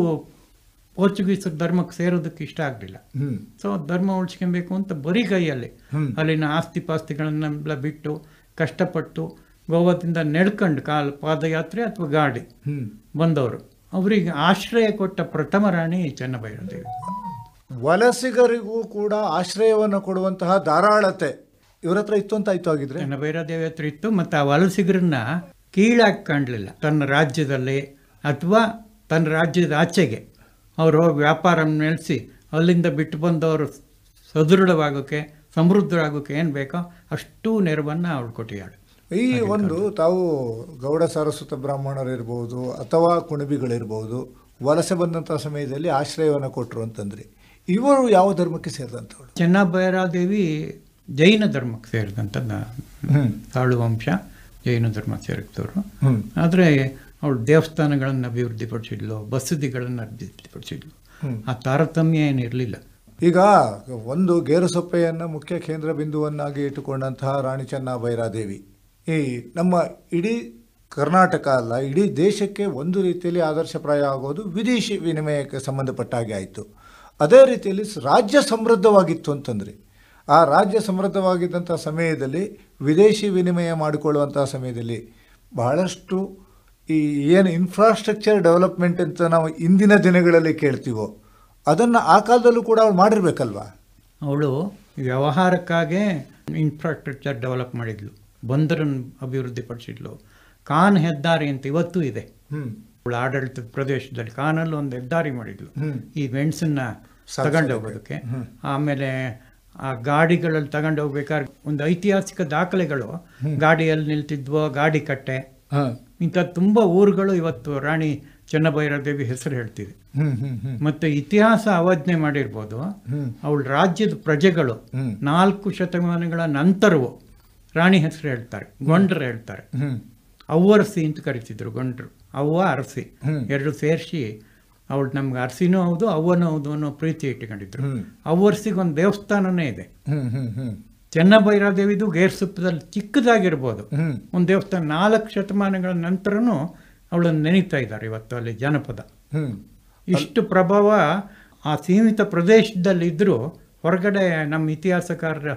ಪೋರ್ಚುಗೀಸರ ಧರ್ಮಕ್ಕೆ ಸೇರೋದಕ್ಕೆ ಇಷ್ಟ ಆಗಲಿಲ್ಲ. ಸೊ ಧರ್ಮ ಉಳಿಸ್ಕೊಬೇಕು ಅಂತ ಬರೀ ಕೈಯಲ್ಲಿ ಅಲ್ಲಿನ ಆಸ್ತಿ ಪಾಸ್ತಿಗಳನ್ನೆಲ್ಲ ಬಿಟ್ಟು ಕಷ್ಟಪಟ್ಟು ಗೋವಾದಿಂದ ನಡ್ಕೊಂಡು ಪಾದಯಾತ್ರೆ ಅಥವಾ ಗಾಡಿ ಬಂದವರು. ಅವರಿಗೆ ಆಶ್ರಯ ಕೊಟ್ಟ ಪ್ರಥಮ ರಾಣಿ ಚೆನ್ನಭೈರಾದೇವಿ. ವಲಸಿಗರಿಗೂ ಕೂಡ ಆಶ್ರಯವನ್ನು ಕೊಡುವಂತಹ ಧಾರಾಳತೆ ಇವರ ಹತ್ರ ಇತ್ತು ಅಂತ ಆಯ್ತು. ಆಗಿದ್ರೆ ಚೆನ್ನಭೈರಾದೇವಿ ಹತ್ರ ಇತ್ತು. ಮತ್ತು ಆ ವಲಸಿಗರನ್ನ ಕೀಳಾಗಿ ಕಾಣಲಿಲ್ಲ. ತನ್ನ ರಾಜ್ಯದಲ್ಲಿ ಅಥವಾ ತನ್ನ ರಾಜ್ಯದ ಆಚೆಗೆ ಅವರು ಹೋಗಿ ವ್ಯಾಪಾರ ನಡೆಸಿ ಅಲ್ಲಿಂದ ಬಿಟ್ಟು ಬಂದವರು ಸದೃಢವಾಗೋಕ್ಕೆ, ಸಮೃದ್ಧರಾಗೋಕ್ಕೆ ಏನು ಬೇಕೋ ಅಷ್ಟೂ ನೆರವನ್ನು ಅವಳು ಕೊಟ್ಟಿದ್ದಾಳೆ. ಈ ಒಂದು ತಾವು ಗೌಡ ಸಾರಸ್ವತ ಬ್ರಾಹ್ಮಣರಿರ್ಬೋದು ಅಥವಾ ಕುಣಬಿಗಳಿರ್ಬೋದು ವಲಸೆ ಬಂದಂಥ ಸಮಯದಲ್ಲಿ ಆಶ್ರಯವನ್ನು ಕೊಟ್ಟರು ಅಂತಂದ್ರೆ, ಇವರು ಯಾವ ಧರ್ಮಕ್ಕೆ ಸೇರಿದಂಥವಳು? ಚೆನ್ನಭೈರಾದೇವಿ ಜೈನ ಧರ್ಮಕ್ಕೆ ಸೇರಿದಂಥ ಸಾಳು ವಂಶ, ಜೈನ ಧರ್ಮ ಸೇರಿದವರು. ಆದರೆ ಅವಳು ದೇವಸ್ಥಾನಗಳನ್ನು ಅಭಿವೃದ್ಧಿಪಡಿಸಿದ್ಲು, ಬಸದಿಗಳನ್ನು ಅಭಿವೃದ್ಧಿಪಡಿಸಿದ್ಲು. ಆ ತಾರತಮ್ಯ ಏನಿರಲಿಲ್ಲ. ಈಗ ಒಂದು ಗೇರುಸೊಪ್ಪೆಯನ್ನು ಮುಖ್ಯ ಕೇಂದ್ರ ಬಿಂದುವನ್ನಾಗಿ ಇಟ್ಟುಕೊಂಡಂತಹ ರಾಣಿ ಚೆನ್ನಭೈರಾದೇವಿ ಈ ನಮ್ಮ ಇಡೀ ಕರ್ನಾಟಕ ಅಲ್ಲ, ಇಡೀ ದೇಶಕ್ಕೆ ಒಂದು ರೀತಿಯಲ್ಲಿ ಆದರ್ಶಪ್ರಾಯ ಆಗೋದು ವಿದೇಶಿ ವಿನಿಮಯಕ್ಕೆ ಸಂಬಂಧಪಟ್ಟ ಹಾಗೆ ಆಯಿತು. ಅದೇ ರೀತಿಯಲ್ಲಿ ರಾಜ್ಯ ಸಮೃದ್ಧವಾಗಿತ್ತು ಅಂತಂದರೆ, ಆ ರಾಜ್ಯ ಸಮೃದ್ಧವಾಗಿದ್ದಂಥ ಸಮಯದಲ್ಲಿ ವಿದೇಶಿ ವಿನಿಮಯ ಮಾಡಿಕೊಳ್ಳುವಂಥ ಸಮಯದಲ್ಲಿ ಬಹಳಷ್ಟು ಈ ಏನು ಇನ್ಫ್ರಾಸ್ಟ್ರಕ್ಚರ್ ಡೆವಲಪ್ಮೆಂಟ್ ಅಂತ ನಾವು ಇಂದಿನ ದಿನಗಳಲ್ಲಿ ಕೇಳ್ತೀವೋ ಅದನ್ನು ಆ ಕಾಲದಲ್ಲೂ ಕೂಡ ಅವಳು ಮಾಡಿರ್ಬೇಕಲ್ವಾ? ಅವಳು ವ್ಯವಹಾರಕ್ಕಾಗೇ ಇನ್ಫ್ರಾಸ್ಟ್ರಕ್ಚರ್ ಡೆವಲಪ್ ಮಾಡಿದ್ಲು, ಬಂದರನ್ನು ಅಭಿವೃದ್ಧಿಪಡಿಸಿದ್ಲು. ಕಾನ್ ಹೆದ್ದಾರಿ ಅಂತ ಇವತ್ತೂ ಇದೆ. ಅವಳು ಆಡಳಿತದ ಪ್ರದೇಶದಲ್ಲಿ ಕಾನಲ್ಲಿ ಒಂದು ಹೆದ್ದಾರಿ ಮಾಡಿದ್ಲು, ಈ ಮೆಣಸನ್ನ ತಗೊಂಡು ಹೋಗೋದಕ್ಕೆ. ಆಮೇಲೆ ಆ ಗಾಡಿಗಳಲ್ಲಿ ತಗೊಂಡು ಹೋಗ್ಬೇಕಾದ್ರೆ ಒಂದು ಐತಿಹಾಸಿಕ ದಾಖಲೆಗಳು, ಗಾಡಿಯಲ್ಲಿ ನಿಲ್ತಿದ್ವೋ ಗಾಡಿ ಕಟ್ಟೆ, ಇಂಥ ತುಂಬ ಊರುಗಳು ಇವತ್ತು ರಾಣಿ ಚೆನ್ನಭೈರಾದೇವಿ ಹೆಸರು ಹೇಳ್ತಿದೆ. ಮತ್ತೆ ಇತಿಹಾಸ ಅವಜ್ಞೆ ಮಾಡಿರ್ಬೋದು. ಅವಳ ರಾಜ್ಯದ ಪ್ರಜೆಗಳು 4 ಶತಮಾನಗಳ ನಂತರವೂ ರಾಣಿ ಹೆಸರು ಹೇಳ್ತಾರೆ, ಗೊಂಡ್ರು ಹೇಳ್ತಾರೆ. ಅವ್ವರಸಿ ಅಂತ ಕರಿತಿದ್ರು ಗೊಂಡ್ರು, ಅವ್ವ ಅರಸಿ ಎರಡು ಸೇರಿಸಿ ಅವಳು ನಮ್ಗೆ ಅರಸಿನೂ ಹೌದು ಅವ್ವನೂ ಹೌದು ಅನ್ನೋ ಪ್ರೀತಿ ಇಟ್ಕೊಂಡಿದ್ರು. ಅವ್ವರ್ಸಿಗೊಂದು ದೇವಸ್ಥಾನನೇ ಇದೆ. ಚೆನ್ನಭೈರಾದೇವಿದು ಗೇರ್ಸುಪ್ಪದಲ್ಲಿ ಚಿಕ್ಕದಾಗಿರ್ಬೋದು ಒಂದು ದೇವಸ್ಥಾನ. 4 ಶತಮಾನಗಳ ನಂತರನೂ ಅವಳನ್ನು ನೆನೀತಾ ಇದ್ದಾರೆ ಇವತ್ತು ಅಲ್ಲಿ ಜನಪದ. ಇಷ್ಟು ಪ್ರಭಾವ ಆ ಸೀಮಿತ ಪ್ರದೇಶದಲ್ಲಿ ಇದ್ದರೂ ಹೊರಗಡೆ ನಮ್ಮ ಇತಿಹಾಸಕಾರರ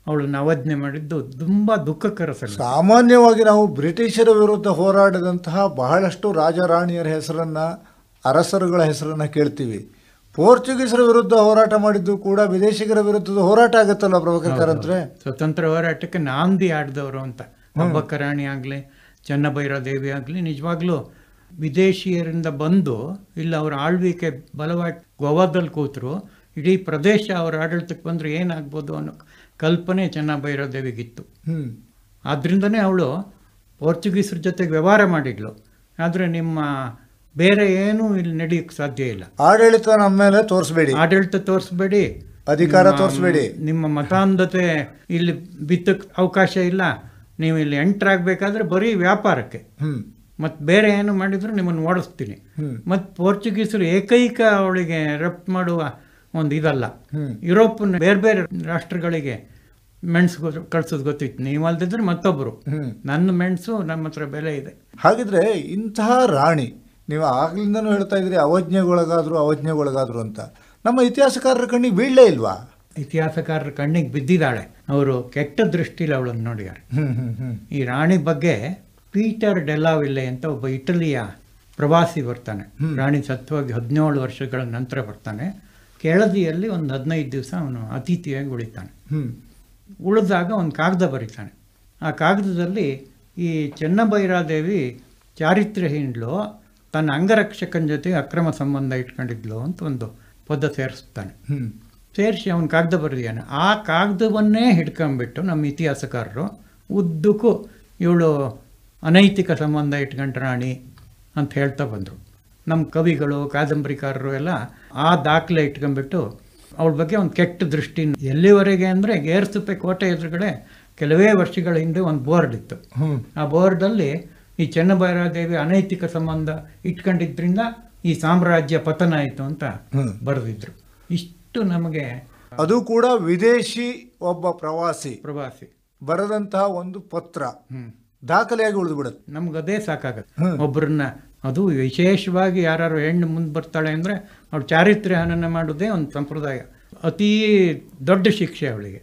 ಅವಳನ್ನು ಅವಜ್ಞೆ ಮಾಡಿದ್ದು ತುಂಬ ದುಃಖಕರ ಸಂಗತಿ. ಸಾಮಾನ್ಯವಾಗಿ ನಾವು ಬ್ರಿಟಿಷರ ವಿರುದ್ಧ ಹೋರಾಡಿದಂತಹ ಬಹಳಷ್ಟು ರಾಜರಾಣಿಯರ ಹೆಸರನ್ನು, ಅರಸರುಗಳ ಹೆಸರನ್ನು ಕೇಳ್ತೀವಿ. ಪೋರ್ಚುಗೀಸರ ವಿರುದ್ಧ ಹೋರಾಟ ಮಾಡಿದ್ದು ಕೂಡ ವಿದೇಶಿಗರ ವಿರುದ್ಧದ ಹೋರಾಟ ಆಗುತ್ತಲ್ಲ ಪ್ರಭಾಕರ್ ಅಂದ್ರೆ. ಸ್ವತಂತ್ರ ಹೋರಾಟಕ್ಕೆ ನಾಂದಿ ಆಡಿದವರು ಅಂತ ಅಬ್ಬಕ್ಕ ರಾಣಿ ಆಗಲಿ, ಚೆನ್ನಭೈರಾದೇವಿ ಆಗಲಿ ನಿಜವಾಗ್ಲೂ ವಿದೇಶಿಯರಿಂದ ಬಂದು ಇಲ್ಲ ಅವರ ಆಳ್ವಿಕೆ ಬಲವಾಗಿ ಗೋವಾದಲ್ಲಿ ಕೂತರು, ಇಡೀ ಪ್ರದೇಶ ಅವರ ಆಡಳಿತಕ್ಕೆ ಬಂದರೆ ಏನಾಗ್ಬೋದು ಅನ್ನೋ ಕಲ್ಪನೆ ಚೆನ್ನಭೈರಾದೇವಿಗಿತ್ತು. ಆದ್ದರಿಂದನೇ ಅವಳು ಪೋರ್ಚುಗೀಸರ ಜೊತೆಗೆ ವ್ಯವಹಾರ ಮಾಡಿದ್ಲು. ಆದರೆ ನಿಮ್ಮ ಬೇರೆ ಏನೂ ಇಲ್ಲಿ ನಡೆಯಕ್ಕೆ ಸಾಧ್ಯ ಇಲ್ಲ. ಆಡಳಿತ ನಮ್ಮ ಮೇಲೆ ತೋರಿಸ್ಬೇಡಿ, ಆಡಳಿತ ತೋರಿಸ್ಬೇಡಿ, ಅಧಿಕಾರ ತೋರಿಸ್ಬೇಡಿ, ನಿಮ್ಮ ಮತಾಂಧತೆ ಇಲ್ಲಿ ಬಿತ್ತಕ್ಕೆ ಅವಕಾಶ ಇಲ್ಲ, ನೀವು ಇಲ್ಲಿ ಎಂಟ್ರಾಗಬೇಕಾದ್ರೆ ಬರೀ ವ್ಯಾಪಾರಕ್ಕೆ, ಮತ್ತು ಬೇರೆ ಏನು ಮಾಡಿದ್ರು ನಿಮ್ಮನ್ನು ಓಡಿಸ್ತೀನಿ. ಮತ್ತು ಪೋರ್ಚುಗೀಸರು ಏಕೈಕ ಅವಳಿಗೆ ರಫ್ತು ಮಾಡುವ ಒಂದು ಇದಲ್ಲ, ಯುರೋಪ್ನ ಬೇರೆ ಬೇರೆ ರಾಷ್ಟ್ರಗಳಿಗೆ ಮೆಣಸು ಕಳ್ಸೋದು ಗೊತ್ತಿತ್ತು, ನೀವು ಅಲ್ದಿದ್ರೆ ಮತ್ತೊಬ್ಬರು. ನನ್ನ ಮೆಣಸು ನಮ್ಮ ಹತ್ರ ಬೆಲೆ ಇದೆ. ಹಾಗಿದ್ರೆ ಇಂತಹ ರಾಣಿ, ನೀವು ಆಗ್ಲಿಂದನೂ ಹೇಳ್ತಾ ಇದ್ರಿ ಅವಜ್ಞೆಗೊಳಗಾದ್ರು ಅಂತ, ನಮ್ಮ ಇತಿಹಾಸಕಾರರ ಕಣ್ಣಿಗೆ ಬೀಳಲೇ ಇಲ್ವಾ? ಇತಿಹಾಸಕಾರರ ಕಣ್ಣಿಗೆ ಬಿದ್ದಿದ್ದಾಳೆ. ಅವರು ಕೆಟ್ಟ ದೃಷ್ಟಿಲಿ ಅವಳನ್ನು ನೋಡಿದ್ದಾರೆ. ಈ ರಾಣಿ ಬಗ್ಗೆ ಪೀಟರ್ ಡೆಲಾವಿಲ್ಲೆ ಅಂತ ಒಬ್ಬ ಇಟಲಿಯ ಪ್ರವಾಸಿ ಬರ್ತಾನೆ. ರಾಣಿ ಸತ್ವಾಗಿ 17 ವರ್ಷಗಳ ನಂತರ ಬರ್ತಾನೆ. ಕೆಳದಿಯಲ್ಲಿ ಒಂದು 15 ದಿವಸ ಅವನು ಅತಿಥಿಯಾಗಿ ಉಳಿತಾನೆ. ಉಳಿದಾಗ ಒಂದು ಕಾಗದ ಬರೀತಾನೆ. ಆ ಕಾಗದದಲ್ಲಿ ಈ ಚೆನ್ನಭೈರಾದೇವಿ ಚಾರಿತ್ರ್ಯಹೀನಳು, ತನ್ನ ಅಂಗರಕ್ಷಕನ ಜೊತೆ ಅಕ್ರಮ ಸಂಬಂಧ ಇಟ್ಕೊಂಡಿದ್ಲು ಅಂತ ಒಂದು ಪದ ಸೇರಿಸ್ತಾನೆ. ಸೇರಿಸಿ ಅವನು ಕಾಗದ ಬರೆದಿದ್ದಾನೆ. ಆ ಕಾಗದವನ್ನೇ ಹಿಡ್ಕೊಂಡ್ಬಿಟ್ಟು ನಮ್ಮ ಇತಿಹಾಸಕಾರರು ಉದ್ದಕ್ಕೂ ಇವಳು ಅನೈತಿಕ ಸಂಬಂಧ ಇಟ್ಕೊಂಡ ರಾಣಿ ಅಂತ ಹೇಳ್ತಾ ಬಂದರು. ನಮ್ಮ ಕವಿಗಳು, ಕಾದಂಬರಿಕಾರರು ಎಲ್ಲ ಆ ದಾಖಲೆ ಇಟ್ಕೊಂಡ್ಬಿಟ್ಟು ಅವಳ ಬಗ್ಗೆ ಒಂದು ಕೆಟ್ಟ ದೃಷ್ಟಿ. ಎಲ್ಲಿವರೆಗೆ ಅಂದರೆ ಗೇರ್ಸುಪ್ಪೆ ಕೋಟೆ ಎದುರುಗಡೆ ಕೆಲವೇ ವರ್ಷಗಳ ಹಿಂದೆ ಒಂದು ಬೋರ್ಡ್ ಇತ್ತು. ಆ ಬೋರ್ಡಲ್ಲಿ ಈ ಚೆನ್ನಭೈರಾದೇವಿ ಅನೈತಿಕ ಸಂಬಂಧ ಇಟ್ಕೊಂಡಿದ್ರಿಂದ ಈ ಸಾಮ್ರಾಜ್ಯ ಪತನ ಆಯಿತು ಅಂತ ಬರೆದಿದ್ರು. ಇಷ್ಟು ನಮಗೆ, ಅದು ಕೂಡ ವಿದೇಶಿ ಒಬ್ಬ ಪ್ರವಾಸಿ ಬರೆದಂತಹ ಒಂದು ಪತ್ರ ದಾಖಲೆಯಾಗಿ ಉಳಿದು ಬಿಡುತ್ತೆ. ನಮ್ಗೆ ಅದೇ ಸಾಕಾಗತ್ತೆ. ಒಬ್ಬರನ್ನ, ಅದು ವಿಶೇಷವಾಗಿ ಯಾರು ಹೆಣ್ಣು ಮುಂದೆ ಬರ್ತಾಳೆ ಅಂದರೆ ಅವಳು ಚಾರಿತ್ರ್ಯ ಹನನ ಮಾಡೋದೇ ಒಂದು ಸಂಪ್ರದಾಯ, ಅತೀ ದೊಡ್ಡ ಶಿಕ್ಷೆ ಅವಳಿಗೆ.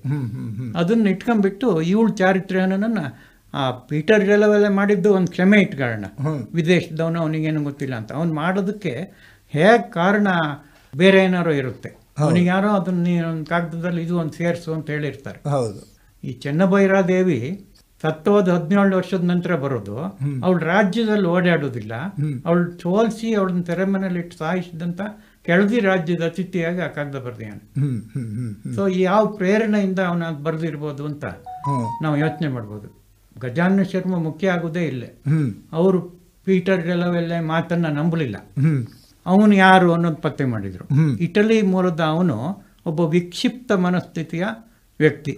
ಅದನ್ನ ಇಟ್ಕೊಂಡ್ಬಿಟ್ಟು ಇವಳು ಚಾರಿತ್ರ್ಯ ಹನನನ್ನ ಆ ಪೀಟರ್ ಡೆಲಾವಿಲ್ಲೆ ಮಾಡಿದ್ದು ಒಂದು ಕ್ಷಮೆ ಇಟ್ಕೊಳ್ಳೋಣ, ವಿದೇಶದವನು ಅವನಿಗೇನು ಗೊತ್ತಿಲ್ಲ ಅಂತ. ಅವ್ನು ಮಾಡೋದಕ್ಕೆ ಹೇಗೆ ಕಾರಣ ಬೇರೆ ಏನಾರು ಇರುತ್ತೆ. ಅವನಿಗೆ ಯಾರೋ ಅದನ್ನ ಒಂದು ಕಾಗದದಲ್ಲಿ ಇದು ಒಂದು ಸೇರಿಸು ಅಂತ ಹೇಳಿರ್ತಾರೆ. ಹೌದು. ಈ ಚೆನ್ನಭೈರಾದೇವಿ ಸತ್ತೋದು 17 ವರ್ಷದ ನಂತರ ಬರೋದು. ಅವಳು ರಾಜ್ಯದಲ್ಲಿ ಓಡಾಡೋದಿಲ್ಲ. ಅವಳು ಸೋಲಿಸಿ ಅವಳನ್ನ ತೆರೆ ಮನೇಲಿ ಇಟ್ಟು ಸಾಯಿಸಿದಂತ ಕೆಳದಿ ರಾಜ್ಯದ ಅತಿಥಿಯಾಗಿ ಆ ಕಾಗದ ಬರ್ದಿಯಾನೆ. ಸೊ ಯಾವ ಪ್ರೇರಣೆಯಿಂದ ಅವನ ಬರ್ದಿರ್ಬೋದು ಅಂತ ನಾವು ಯೋಚನೆ ಮಾಡ್ಬೋದು. ಗಜಾನನ ಶರ್ಮ ಮುಖ್ಯ ಆಗೋದೇ ಇಲ್ಲೇ. ಅವರು ಪೀಟರ್ ಡೆಲಾವಿಲ್ಲೆ ಮಾತನ್ನ ನಂಬಲಿಲ್ಲ. ಅವನು ಯಾರು ಅನ್ನೋದು ಪತ್ತೆ ಮಾಡಿದ್ರು. ಇಟಲಿ ಮೂಲದ ಅವನು ಒಬ್ಬ ವಿಕ್ಷಿಪ್ತ ಮನಸ್ಥಿತಿಯ ವ್ಯಕ್ತಿ.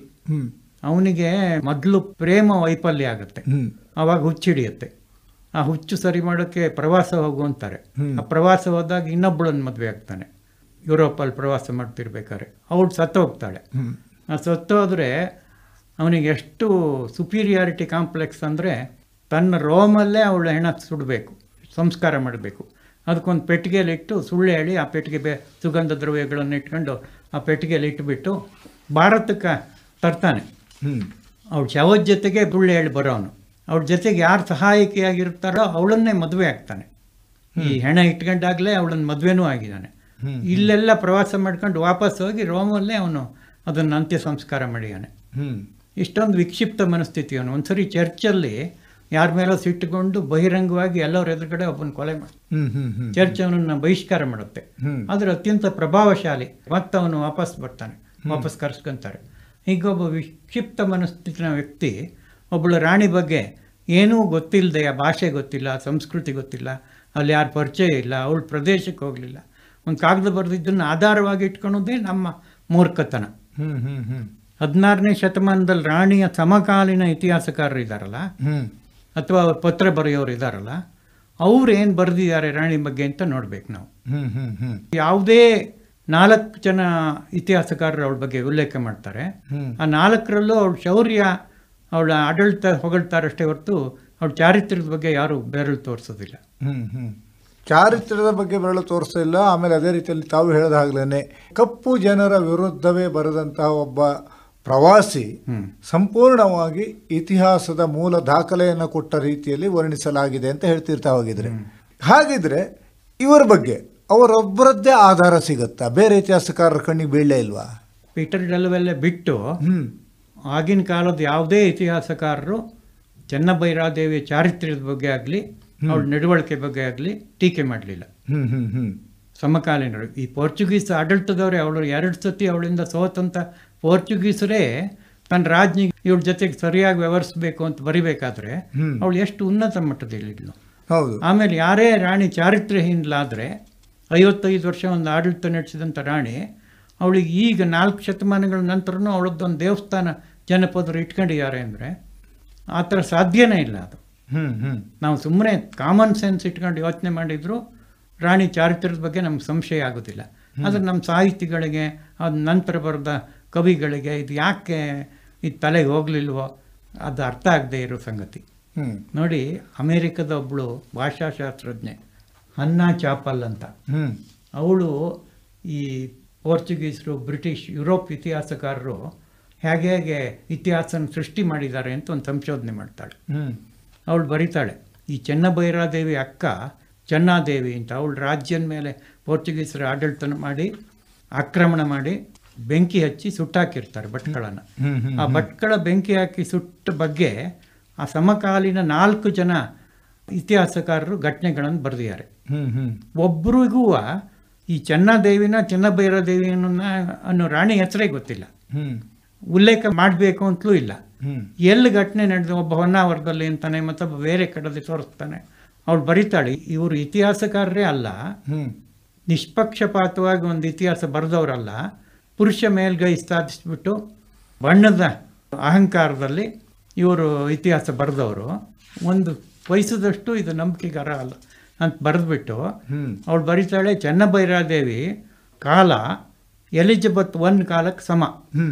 ಅವನಿಗೆ ಮೊದಲು ಪ್ರೇಮ ವೈಫಲ್ಯ ಆಗುತ್ತೆ, ಆವಾಗ ಹುಚ್ಚಿಡಿಯುತ್ತೆ. ಆ ಹುಚ್ಚು ಸರಿ ಮಾಡೋಕ್ಕೆ ಪ್ರವಾಸ ಹೋಗುವಂತಾರೆ. ಆ ಪ್ರವಾಸ ಹೋದಾಗ ಇನ್ನೊಬ್ಬಳನ್ನು ಮದುವೆ ಆಗ್ತಾನೆ. ಯುರೋಪಲ್ಲಿ ಪ್ರವಾಸ ಮಾಡ್ತಿರ್ಬೇಕಾದ್ರೆ ಅವಳು ಸತ್ತೋಗ್ತಾಳೆ. ಆ ಸತ್ತೋದ್ರೆ ಅವನಿಗೆ ಎಷ್ಟು ಸುಪೀರಿಯಾರಿಟಿ ಕಾಂಪ್ಲೆಕ್ಸ್ ಅಂದರೆ, ತನ್ನ ರೋಮಲ್ಲೇ ಅವಳ ಹೆಣ ಸುಡಬೇಕು, ಸಂಸ್ಕಾರ ಮಾಡಬೇಕು. ಅದಕ್ಕೊಂದು ಪೆಟ್ಟಿಗೆಯಲ್ಲಿ ಇಟ್ಟು ಸುಳ್ಳು ಹೇಳಿ ಆ ಪೆಟ್ಟಿಗೆ ಸುಗಂಧ ದ್ರವ್ಯಗಳನ್ನು ಇಟ್ಕೊಂಡು ಆ ಪೆಟ್ಟಿಗೆಯಲ್ಲಿ ಇಟ್ಟುಬಿಟ್ಟು ಭಾರತಕ್ಕೆ ತರ್ತಾನೆ. ಅವಳ ಶವದ ಜೊತೆಗೆ ಸುಳ್ಳು ಹೇಳಿ ಬರೋನು. ಅವಳ ಜೊತೆಗೆ ಯಾರು ಸಹಾಯಕಿಯಾಗಿರ್ತಾರೋ ಅವಳನ್ನೇ ಮದುವೆ ಆಗ್ತಾನೆ. ಈ ಹೆಣ ಇಟ್ಕೊಂಡಾಗಲೇ ಅವಳನ್ನ ಮದುವೆನೂ ಆಗಿದ್ದಾನೆ. ಇಲ್ಲೆಲ್ಲ ಪ್ರವಾಸ ಮಾಡ್ಕೊಂಡು ವಾಪಸ್ ಹೋಗಿ ರೋಮಲ್ಲೇ ಅವನು ಅದನ್ನು ಅಂತ್ಯ ಸಂಸ್ಕಾರ ಮಾಡಿದ್ದಾನೆ. ಇಷ್ಟೊಂದು ವಿಕ್ಷಿಪ್ತ ಮನಸ್ಥಿತಿ ಅವನು. ಒಂದ್ಸರಿ ಚರ್ಚಲ್ಲಿ ಯಾರ ಮೇಲೋ ಸಿಟ್ಟುಕೊಂಡು ಬಹಿರಂಗವಾಗಿ ಎಲ್ಲರ ಎದುರುಗಡೆ ಒಬ್ಬನ ಕೊಲೆ ಮಾಡಿ ಚರ್ಚ್ ಅವನನ್ನು ಬಹಿಷ್ಕಾರ ಮಾಡುತ್ತೆ. ಆದರೆ ಅತ್ಯಂತ ಪ್ರಭಾವಶಾಲಿ. ಮತ್ತೆ ಅವನು ವಾಪಸ್ ಬರ್ತಾನೆ, ವಾಪಸ್ ಕರೆಸ್ಕೊಂತಾರೆ. ಹೀಗೊಬ್ಬ ವಿಕ್ಷಿಪ್ತ ಮನಸ್ಥಿತಿನ ವ್ಯಕ್ತಿ ಒಬ್ಬಳು ರಾಣಿ ಬಗ್ಗೆ ಏನೂ ಗೊತ್ತಿಲ್ಲದೆ, ಆ ಭಾಷೆ ಗೊತ್ತಿಲ್ಲ, ಸಂಸ್ಕೃತಿ ಗೊತ್ತಿಲ್ಲ, ಅಲ್ಲಿ ಯಾರು ಪರಿಚಯ ಇಲ್ಲ, ಅವಳು ಪ್ರದೇಶಕ್ಕೆ ಹೋಗಲಿಲ್ಲ, ಒಂದು ಕಾಗದ ಬರೆದಿದ್ದನ್ನು ಆಧಾರವಾಗಿ ಇಟ್ಕೊಳ್ಳೋದೇ ನಮ್ಮ ಮೂರ್ಖತನ. 16ನೇ ಶತಮಾನದಲ್ಲಿ ರಾಣಿಯ ಸಮಕಾಲೀನ ಇತಿಹಾಸಕಾರರು ಇದ್ದಾರಲ್ಲ, ಅಥವಾ ಅವ್ರ ಪತ್ರ ಬರೆಯೋರು ಇದ್ದಾರಲ್ಲ, ಅವ್ರು ಏನು ಬರೆದಿದ್ದಾರೆ ರಾಣಿ ಬಗ್ಗೆ ಅಂತ ನೋಡ್ಬೇಕು ನಾವು. ಯಾವುದೇ 4 ಜನ ಇತಿಹಾಸಕಾರರು ಅವಳ ಬಗ್ಗೆ ಉಲ್ಲೇಖ ಮಾಡ್ತಾರೆ. ಆ 4ರಲ್ಲೂ ಅವಳ ಶೌರ್ಯ, ಅವಳ ಆಡಳಿತ ಹೊಗಳ್ತಾರಷ್ಟೇ ಹೊರತು ಅವಳ ಚಾರಿತ್ರ್ಯದ ಬಗ್ಗೆ ಯಾರು ಬೆರಳು ತೋರಿಸೋದಿಲ್ಲ. ಚಾರಿತ್ರ್ಯದ ಬಗ್ಗೆ ಬೆರಳು ತೋರಿಸೋದಿಲ್ಲ. ಆಮೇಲೆ ಅದೇ ರೀತಿಯಲ್ಲಿ ತಾವು ಹೇಳಿದ ಹಾಗಲೇ ಕಪ್ಪು ಜನರ ವಿರುದ್ಧವೇ ಬರೆದಂತಹ ಒಬ್ಬ ಪ್ರವಾಸಿ ಸಂಪೂರ್ಣವಾಗಿ ಇತಿಹಾಸದ ಮೂಲ ದಾಖಲೆಯನ್ನು ಕೊಟ್ಟ ರೀತಿಯಲ್ಲಿ ವರ್ಣಿಸಲಾಗಿದೆ ಅಂತ ಹೇಳ್ತಿರ್ತಾ ಹೋಗಿದ್ರೆ, ಹಾಗಿದ್ರೆ ಇವರ ಬಗ್ಗೆ ಅವರೊಬ್ಬರದ್ದೇ ಆಧಾರ ಸಿಗುತ್ತಾ? ಬೇರೆ ಇತಿಹಾಸಕಾರರ ಕಣ್ಣಿಗೆ ಬೀಳಲೇ ಇಲ್ವಾ? ಪೀಟರ್ ಡೆಲಾವಿಲ್ಲೆ ಬಿಟ್ಟು ಆಗಿನ ಕಾಲದ ಯಾವುದೇ ಇತಿಹಾಸಕಾರರು ಚೆನ್ನಭೈರಾದೇವಿಯ ಚಾರಿತ್ರ್ಯದ ಬಗ್ಗೆ ಆಗಲಿ, ಅವಳ ನಡವಳಿಕೆ ಬಗ್ಗೆ ಆಗಲಿ ಟೀಕೆ ಮಾಡಲಿಲ್ಲ. ಸಮಕಾಲೀನರು ಈ ಪೋರ್ಚುಗೀಸ್ ಆಡಳಿತದವರೇ, ಅವಳು 2 ಸತಿ ಅವಳಿಂದ ಸೋತಂತ ಪೋರ್ಚುಗೀಸರೇ ತನ್ನ ರಾಜ್ನಿಗೆ ಇವಳ ಜೊತೆಗೆ ಸರಿಯಾಗಿ ವ್ಯವಹರಿಸಬೇಕು ಅಂತ ಬರಿಬೇಕಾದ್ರೆ ಅವಳು ಎಷ್ಟು ಉನ್ನತ ಮಟ್ಟದಲ್ಲಿದ್ಲು. ಆಮೇಲೆ ಯಾರೇ ರಾಣಿ ಚಾರಿತ್ರ್ಯಹೀನಲಾದರೆ 55 ವರ್ಷ ಒಂದು ಆಡಳಿತ ನಡೆಸಿದಂಥ ರಾಣಿ, ಅವಳಿಗೆ ಈಗ 4 ಶತಮಾನಗಳ ನಂತರನೂ ಅವಳದ್ದೊಂದು ದೇವಸ್ಥಾನ ಜನಪದರು ಇಟ್ಕೊಂಡಿದ್ದಾರೆ ಅಂದರೆ ಆ ಥರ ಸಾಧ್ಯನೇ ಇಲ್ಲ. ಅದು ನಾವು ಸುಮ್ಮನೆ ಕಾಮನ್ ಸೆನ್ಸ್ ಇಟ್ಕೊಂಡು ಯೋಚನೆ ಮಾಡಿದ್ರು ರಾಣಿ ಚಾರಿತ್ರ್ಯದ ಬಗ್ಗೆ ನಮ್ಗೆ ಸಂಶಯ ಆಗೋದಿಲ್ಲ. ಆದರೆ ನಮ್ಮ ಸಾಹಿತಿಗಳಿಗೆ, ಅದು ನಂತರ ಬರೆದ ಕವಿಗಳಿಗೆ ಇದು ಯಾಕೆ ಇದು ತಲೆಗೆ ಹೋಗ್ಲಿಲ್ವೋ ಅದು ಅರ್ಥ ಆಗದೆ ಇರೋ ಸಂಗತಿ. ನೋಡಿ, ಅಮೇರಿಕದ ಒಬ್ಬಳು ಭಾಷಾಶಾಸ್ತ್ರಜ್ಞೆ ಹನ್ನಾ ಚಾಪಲ್ ಅಂತ, ಅವಳು ಈ ಪೋರ್ಚುಗೀಸರು, ಬ್ರಿಟಿಷ್, ಯುರೋಪ್ ಇತಿಹಾಸಕಾರರು ಹೇಗೆ ಇತಿಹಾಸನ ಸೃಷ್ಟಿ ಮಾಡಿದ್ದಾರೆ ಅಂತ ಒಂದು ಸಂಶೋಧನೆ ಮಾಡ್ತಾಳೆ. ಅವಳು ಬರೀತಾಳೆ, ಈ ಚೆನ್ನಭೈರಾದೇವಿ ಅಕ್ಕ ಚೆನ್ನಾದೇವಿ ಅಂತ, ಅವಳು ರಾಜ್ಯದ ಮೇಲೆ ಪೋರ್ಚುಗೀಸರು ಆಡಳಿತ ಮಾಡಿ ಆಕ್ರಮಣ ಮಾಡಿ ಬೆಂಕಿ ಹಚ್ಚಿ ಸುಟ್ಟಾಕಿರ್ತಾರೆ ಭಟ್ಕಳನ್ನು. ಆ ಭಟ್ಕಳ ಬೆಂಕಿ ಹಾಕಿ ಸುಟ್ಟ ಬಗ್ಗೆ ಆ ಸಮಕಾಲೀನ 4 ಜನ ಇತಿಹಾಸಕಾರರು ಘಟನೆಗಳನ್ನು ಬರೆದಿದ್ದಾರೆ. ಒಬ್ರಿಗೂ ಈ ಚೆನ್ನಾದೇವಿನ ಚೆನ್ನಭೈರಾದೇವಿ ಅನ್ನೋ ರಾಣಿ ಹೆಸರೇ ಗೊತ್ತಿಲ್ಲ, ಉಲ್ಲೇಖ ಮಾಡಬೇಕು ಅಂತಲೂ ಇಲ್ಲ. ಎಲ್ಲಿ ಘಟನೆ ನಡೆದ, ಒಬ್ಬ ಹೊನ್ನಾವರದಲ್ಲಿ ಅಂತಾನೆ, ಮತ್ತೊಬ್ಬ ಬೇರೆ ಕಡೆಯಲ್ಲಿ ತೋರಿಸ್ತಾನೆ. ಅವಳು ಬರೀತಾಳೆ, ಇವರು ಇತಿಹಾಸಕಾರರೇ ಅಲ್ಲ, ನಿಷ್ಪಕ್ಷಪಾತವಾಗಿ ಒಂದು ಇತಿಹಾಸ ಬರೆದವರಲ್ಲ, ಪುರುಷ ಮೇಲ್ಗೈ ಸಾಧಿಸ್ಬಿಟ್ಟು ಬಣ್ಣದ ಅಹಂಕಾರದಲ್ಲಿ ಇವರು ಇತಿಹಾಸ ಬರೆದವರು, ಒಂದು ವಯಸ್ಸದಷ್ಟು ಇದು ನಂಬಿಕೆಗಾರ ಅಲ್ಲ ಅಂತ ಬರೆದ್ಬಿಟ್ಟು ಅವಳು ಬರೀತಾಳೆ, ಚೆನ್ನಭೈರಾದೇವಿ ಕಾಲ ಎಲಿಜಬೆತ್ I ಕಾಲಕ್ಕೆ ಸಮ.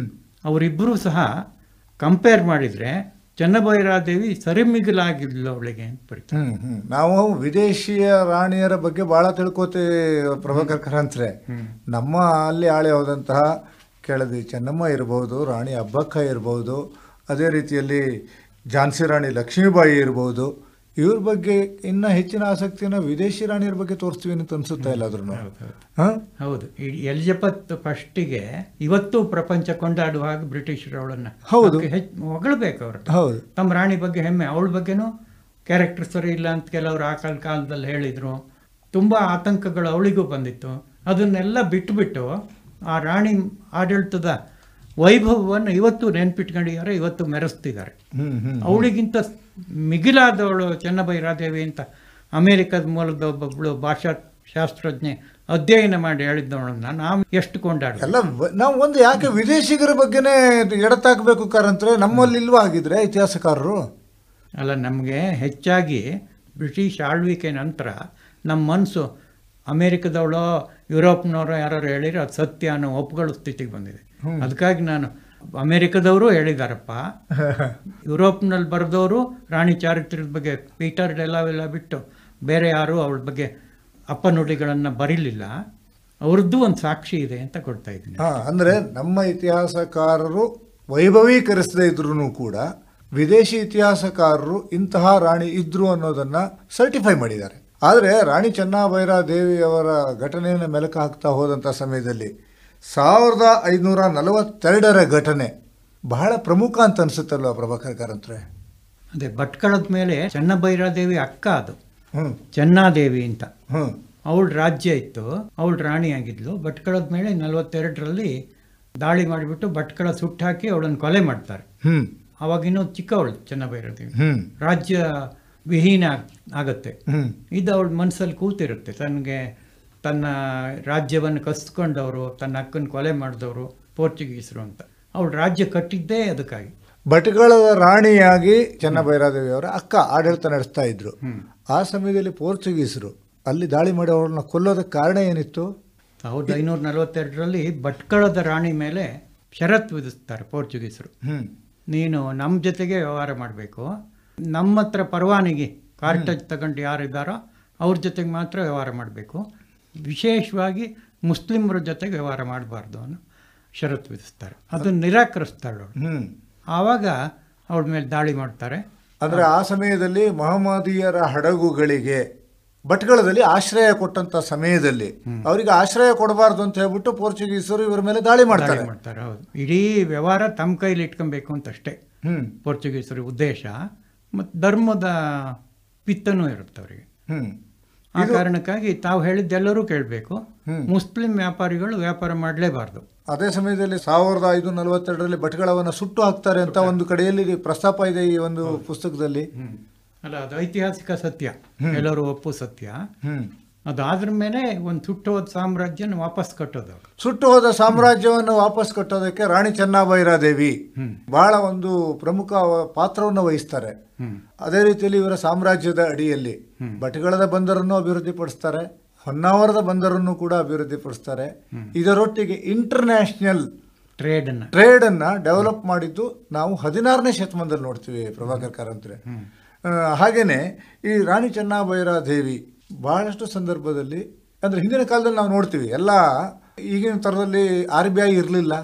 ಅವರಿಬ್ಬರೂ ಸಹ ಕಂಪೇರ್ ಮಾಡಿದರೆ ಚೆನ್ನಭೈರಾದೇವಿ ಸರಿಮಿಗಿಲಾಗಿದ್ಲು ಅವಳಿಗೆ ಅಂತ ಬರೀತಾರೆ. ನಾವು ವಿದೇಶಿಯ ರಾಣಿಯರ ಬಗ್ಗೆ ಭಾಳ ತಿಳ್ಕೋತೀವಿ ಪ್ರಭಾಕರ್ ಕಾರಂತ್ರೆ. ನಮ್ಮ ಅಲ್ಲಿ ಆಳೆ ಹೋದಂತಹ ಕೆಳದಿ ಚೆನ್ನಮ್ಮ ಇರ್ಬೋದು, ರಾಣಿ ಅಬ್ಬಕ್ಕ ಇರ್ಬೋದು, ಅದೇ ರೀತಿಯಲ್ಲಿ ಝಾನ್ಸಿ ರಾಣಿ ಲಕ್ಷ್ಮೀಬಾಯಿ ಇರ್ಬೋದು. ಇವ್ರ ಬಗ್ಗೆ ಇನ್ನ ಹೆಚ್ಚಿನ ಆಸಕ್ತಿನ ವಿದೇಶಿ ರಾಣಿಯರ ಬಗ್ಗೆ ತೋರಿಸ್ತೀವಿ ಅಂತ ಅನ್ಸುತ್ತಾ ಇಲ್ಲ ಆದ್ರೂ. ಹೌದು, ಈ ಎಲಿಜಬೆತ್ ಫಸ್ಟಿಗೆ ಇವತ್ತು ಪ್ರಪಂಚ ಕೊಂಡಾಡುವಾಗ ಬ್ರಿಟಿಷರು ಅವಳನ್ನ ಹೊಗಳಬೇಕು ಅವರು. ಹೌದು, ತಮ್ಮ ರಾಣಿ ಬಗ್ಗೆ ಹೆಮ್ಮೆ. ಅವಳ ಬಗ್ಗೆನೂ ಕ್ಯಾರೆಕ್ಟರ್ ಸರಿ ಇಲ್ಲ ಅಂತ ಕೆಲವರು ಆ ಕಾಲದಲ್ಲಿ ಹೇಳಿದ್ರು. ತುಂಬಾ ಆತಂಕಗಳು ಅವಳಿಗೂ ಬಂದಿತ್ತು. ಅದನ್ನೆಲ್ಲ ಬಿಟ್ಟು ಆ ರಾಣಿ ಆಡಳಿತದ ವೈಭವವನ್ನು ಇವತ್ತು ನೆನ್ಪಿಟ್ಕೊಂಡಿದ್ದಾರೆ, ಇವತ್ತು ಮೆರೆಸ್ತಿದ್ದಾರೆ. ಅವಳಿಗಿಂತ ಮಿಗಿಲಾದವಳು ಚೆನ್ನಭೈರಾದೇವಿ ಅಂತ ಅಮೇರಿಕದ ಮೂಲದ ಒಬ್ಬೊಬ್ಬಳು ಭಾಷಾಶಾಸ್ತ್ರಜ್ಞೆ ಅಧ್ಯಯನ ಮಾಡಿ ಹೇಳಿದ್ದವಳನ್ನ ನಾವು ಎಷ್ಟು ಕೊಂಡಾಡ. ಎಲ್ಲ ನಾವು ಒಂದು ಯಾಕೆ ವಿದೇಶಿಗರ ಬಗ್ಗೆನೇ ಎಡತಾಕಬೇಕು ಕಾರಂತ್ರೆ? ನಮ್ಮಲ್ಲಿ ಇಲ್ವಾ ಆಗಿದ್ರೆ ಇತಿಹಾಸಕಾರರು? ಅಲ್ಲ, ನಮಗೆ ಹೆಚ್ಚಾಗಿ ಬ್ರಿಟಿಷ್ ಆಳ್ವಿಕೆ ನಂತರ ನಮ್ಮ ಮನಸ್ಸು ಅಮೇರಿಕದವಳೋ ಯುರೋಪ್ನವರೋ ಯಾರು ಹೇಳಿದ್ರೆ ಅದು ಸತ್ಯ ಅನ್ನೋ ಒಪ್ಪುಗಳ ಸ್ಥಿತಿಗೆ ಬಂದಿದೆ. ಅದಕ್ಕಾಗಿ ನಾನು ಅಮೇರಿಕದವರು ಹೇಳಿದಾರಪ್ಪ, ಯುರೋಪ್ನಲ್ಲಿ ಬರೆದವರು ರಾಣಿ ಚಾರಿತ್ರ್ಯದ ಬಗ್ಗೆ ಪೀಟರ್ ಡೆಲಾವೆಲ್ಲ ಬಿಟ್ಟು ಬೇರೆ ಯಾರು ಅವಳ ಬಗ್ಗೆ ಅಪ್ಪನುಡಿಗಳನ್ನು ಬರೀಲಿಲ್ಲ, ಅವ್ರದ್ದು ಒಂದು ಸಾಕ್ಷಿ ಇದೆ ಅಂತ ಕೊಡ್ತಾ ಇದ್ದೀನಿ. ಅಂದರೆ ನಮ್ಮ ಇತಿಹಾಸಕಾರರು ವೈಭವೀಕರಿಸದೇ ಇದ್ರೂ ಕೂಡ ವಿದೇಶಿ ಇತಿಹಾಸಕಾರರು ಇಂತಹ ರಾಣಿ ಇದ್ರು ಅನ್ನೋದನ್ನ ಸರ್ಟಿಫೈ ಮಾಡಿದ್ದಾರೆ. ಆದರೆ ರಾಣಿ ಚೆನ್ನಭೈರಾದೇವಿಯವರ ಘಟನೆಯನ್ನು ಮೆಲುಕು ಹಾಕ್ತಾ ಹೋದಂಥ ಸಮಯದಲ್ಲಿ 1542 ಘಟನೆ ಬಹಳ ಪ್ರಮುಖ ಅಂತ ಅನ್ಸುತ್ತಲ್ವ ಪ್ರಭಾಕರ್ ಕಾರಂತ್ರೆ? ಅದೇ ಭಟ್ಕಳದ ಮೇಲೆ ಚೆನ್ನಭೈರಾದೇವಿ ಅಕ್ಕ ಅದು ಚೆನ್ನಾದೇವಿ ಅಂತ, ಅವಳ ರಾಜ್ಯ ಇತ್ತು, ಅವಳು ರಾಣಿ ಆಗಿದ್ಲು. ಭಟ್ಕಳದ ಮೇಲೆ 42ರಲ್ಲಿ ದಾಳಿ ಮಾಡಿಬಿಟ್ಟು ಭಟ್ಕಳ ಸುಟ್ಟಾಕಿ ಅವಳನ್ನು ಕೊಲೆ ಮಾಡ್ತಾರೆ. ಅವಾಗಿನ್ನೂ ಚಿಕ್ಕವಳು ಚೆನ್ನಭೈರಾದೇವಿ, ರಾಜ್ಯ ವಿಹೀನ ಆಗತ್ತೆ. ಇದು ಅವಳ ಮನಸ್ಸಲ್ಲಿ ಕೂತಿರುತ್ತೆ, ತನ್ನ ರಾಜ್ಯವನ್ನು ಕಸ್ಕೊಂಡವರು, ತನ್ನ ಅಕ್ಕನ ಕೊಲೆ ಮಾಡಿದವರು ಪೋರ್ಚುಗೀಸರು ಅಂತ. ಅವಳು ರಾಜ್ಯ ಕಟ್ಟಿದ್ದೇ ಅದಕ್ಕಾಗಿ. ಭಟ್ಕಳದ ರಾಣಿಯಾಗಿ ಚೆನ್ನಭೈರಾದೇವಿಯವರ ಅಕ್ಕ ಆಡಳಿತ ನಡೆಸ್ತಾ ಇದ್ರು. ಆ ಸಮಯದಲ್ಲಿ ಪೋರ್ಚುಗೀಸರು ಅಲ್ಲಿ ದಾಳಿ ಮಾಡಿ ಅವರನ್ನ ಕೊಲ್ಲೋದಕ್ಕೆ ಕಾರಣ ಏನಿತ್ತು? 1542ರಲ್ಲಿ ಭಟ್ಕಳದ ರಾಣಿ ಮೇಲೆ ಷರತ್ತು ವಿಧಿಸ್ತಾರೆ ಪೋರ್ಚುಗೀಸರು. ನೀನು ನಮ್ಮ ಜೊತೆಗೆ ವ್ಯವಹಾರ ಮಾಡಬೇಕು, ನಮ್ಮ ಹತ್ರ ಪರವಾನಗಿ ಕಾರ್ಟೇಜ್ ತಗೊಂಡು ಯಾರಿದ್ದಾರೋ ಅವ್ರ ಜೊತೆಗೆ ಮಾತ್ರ ವ್ಯವಹಾರ ಮಾಡಬೇಕು, ವಿಶೇಷವಾಗಿ ಮುಸ್ಲಿಮರ ಜೊತೆಗೆ ವ್ಯವಹಾರ ಮಾಡಬಾರ್ದು ಅನ್ನೋ ಷರತ್ತು ವಿಧಿಸ್ತಾರೆ. ಅದನ್ನು ನಿರಾಕರಿಸ್ತಾಳೆ ಅವಳು. ಆವಾಗ ಅವಳ ಮೇಲೆ ದಾಳಿ ಮಾಡ್ತಾರೆ. ಅಂದರೆ ಆ ಸಮಯದಲ್ಲಿ ಮಹಮ್ಮದೀಯರ ಹಡಗುಗಳಿಗೆ ಭಟ್ಕಳದಲ್ಲಿ ಆಶ್ರಯ ಕೊಟ್ಟಂತ ಸಮಯದಲ್ಲಿ ಅವರಿಗೆ ಆಶ್ರಯ ಕೊಡಬಾರ್ದು ಅಂತ ಹೇಳ್ಬಿಟ್ಟು ಪೋರ್ಚುಗೀಸರು ಇವರ ಮೇಲೆ ದಾಳಿ ಮಾಡ್ತಾರೆ. ಹೌದು, ಇಡೀ ವ್ಯವಹಾರ ತಮ್ಮ ಕೈಲಿ ಇಟ್ಕೊಬೇಕು ಅಂತಷ್ಟೇ ಪೋರ್ಚುಗೀಸರ ಉದ್ದೇಶ. ಮತ್ತು ಧರ್ಮದ ಪಿತ್ತನೂ ಇರುತ್ತೆ ಅವರಿಗೆ. ಆ ಕಾರಣಕ್ಕಾಗಿ ತಾವು ಹೇಳಿದ್ದೆಲ್ಲರೂ ಕೇಳಬೇಕು, ಮುಸ್ಲಿಂ ವ್ಯಾಪಾರಿಗಳು ವ್ಯಾಪಾರ ಮಾಡಲೇಬಾರ್ದು. ಅದೇ ಸಮಯದಲ್ಲಿ 1542ರಲ್ಲಿ ಭಟ್ಕಳವನ್ನು ಸುಟ್ಟು ಹಾಕ್ತಾರೆ ಅಂತ ಒಂದು ಕಡೆಯಲ್ಲಿ ಪ್ರಸ್ತಾಪ ಇದೆ ಈ ಒಂದು ಪುಸ್ತಕದಲ್ಲಿ. ಅಲ್ಲ, ಅದು ಐತಿಹಾಸಿಕ ಸತ್ಯ, ಎಲ್ಲರೂ ಒಪ್ಪು ಸತ್ಯ. ಅದಾದ್ರ ಮೇಲೆ ಒಂದು ಸುಟ್ಟು ಹೋದ ಸಾಮ್ರಾಜ್ಯನ ವಾಪಸ್ ಕಟ್ಟೋದು. ಸುಟ್ಟು ಹೋದ ಸಾಮ್ರಾಜ್ಯವನ್ನು ವಾಪಸ್ ಕಟ್ಟೋದಕ್ಕೆ ರಾಣಿ ಚೆನ್ನಭೈರಾದೇವಿ ಬಹಳ ಒಂದು ಪ್ರಮುಖ ಪಾತ್ರವನ್ನು ವಹಿಸ್ತಾರೆ. ಅದೇ ರೀತಿಯಲ್ಲಿ ಇವರ ಸಾಮ್ರಾಜ್ಯದ ಅಡಿಯಲ್ಲಿ ಭಟ್ಕಳದ ಬಂದರನ್ನು ಅಭಿವೃದ್ಧಿಪಡಿಸ್ತಾರೆ, ಹೊನ್ನಾವರದ ಬಂದರನ್ನು ಕೂಡ ಅಭಿವೃದ್ಧಿಪಡಿಸ್ತಾರೆ. ಇದರೊಟ್ಟಿಗೆ ಇಂಟರ್ನ್ಯಾಷನಲ್ ಟ್ರೇಡನ್ನು ಡೆವಲಪ್ ಮಾಡಿದ್ದು ನಾವು 16ನೇ ಶತಮಾನದಲ್ಲಿ ನೋಡ್ತೀವಿ ಪ್ರಭಾಕರ್ ಕಾರಂತರೆ. ಹಾಗೆಯೇ ಈ ರಾಣಿ ಚೆನ್ನಭೈರಾದೇವಿ ಬಹಳಷ್ಟು ಸಂದರ್ಭದಲ್ಲಿ, ಅಂದರೆ ಹಿಂದಿನ ಕಾಲದಲ್ಲಿ ನಾವು ನೋಡ್ತೀವಿ, ಎಲ್ಲ ಈಗಿನ ಥರದಲ್ಲಿ RBI ಇರಲಿಲ್ಲ,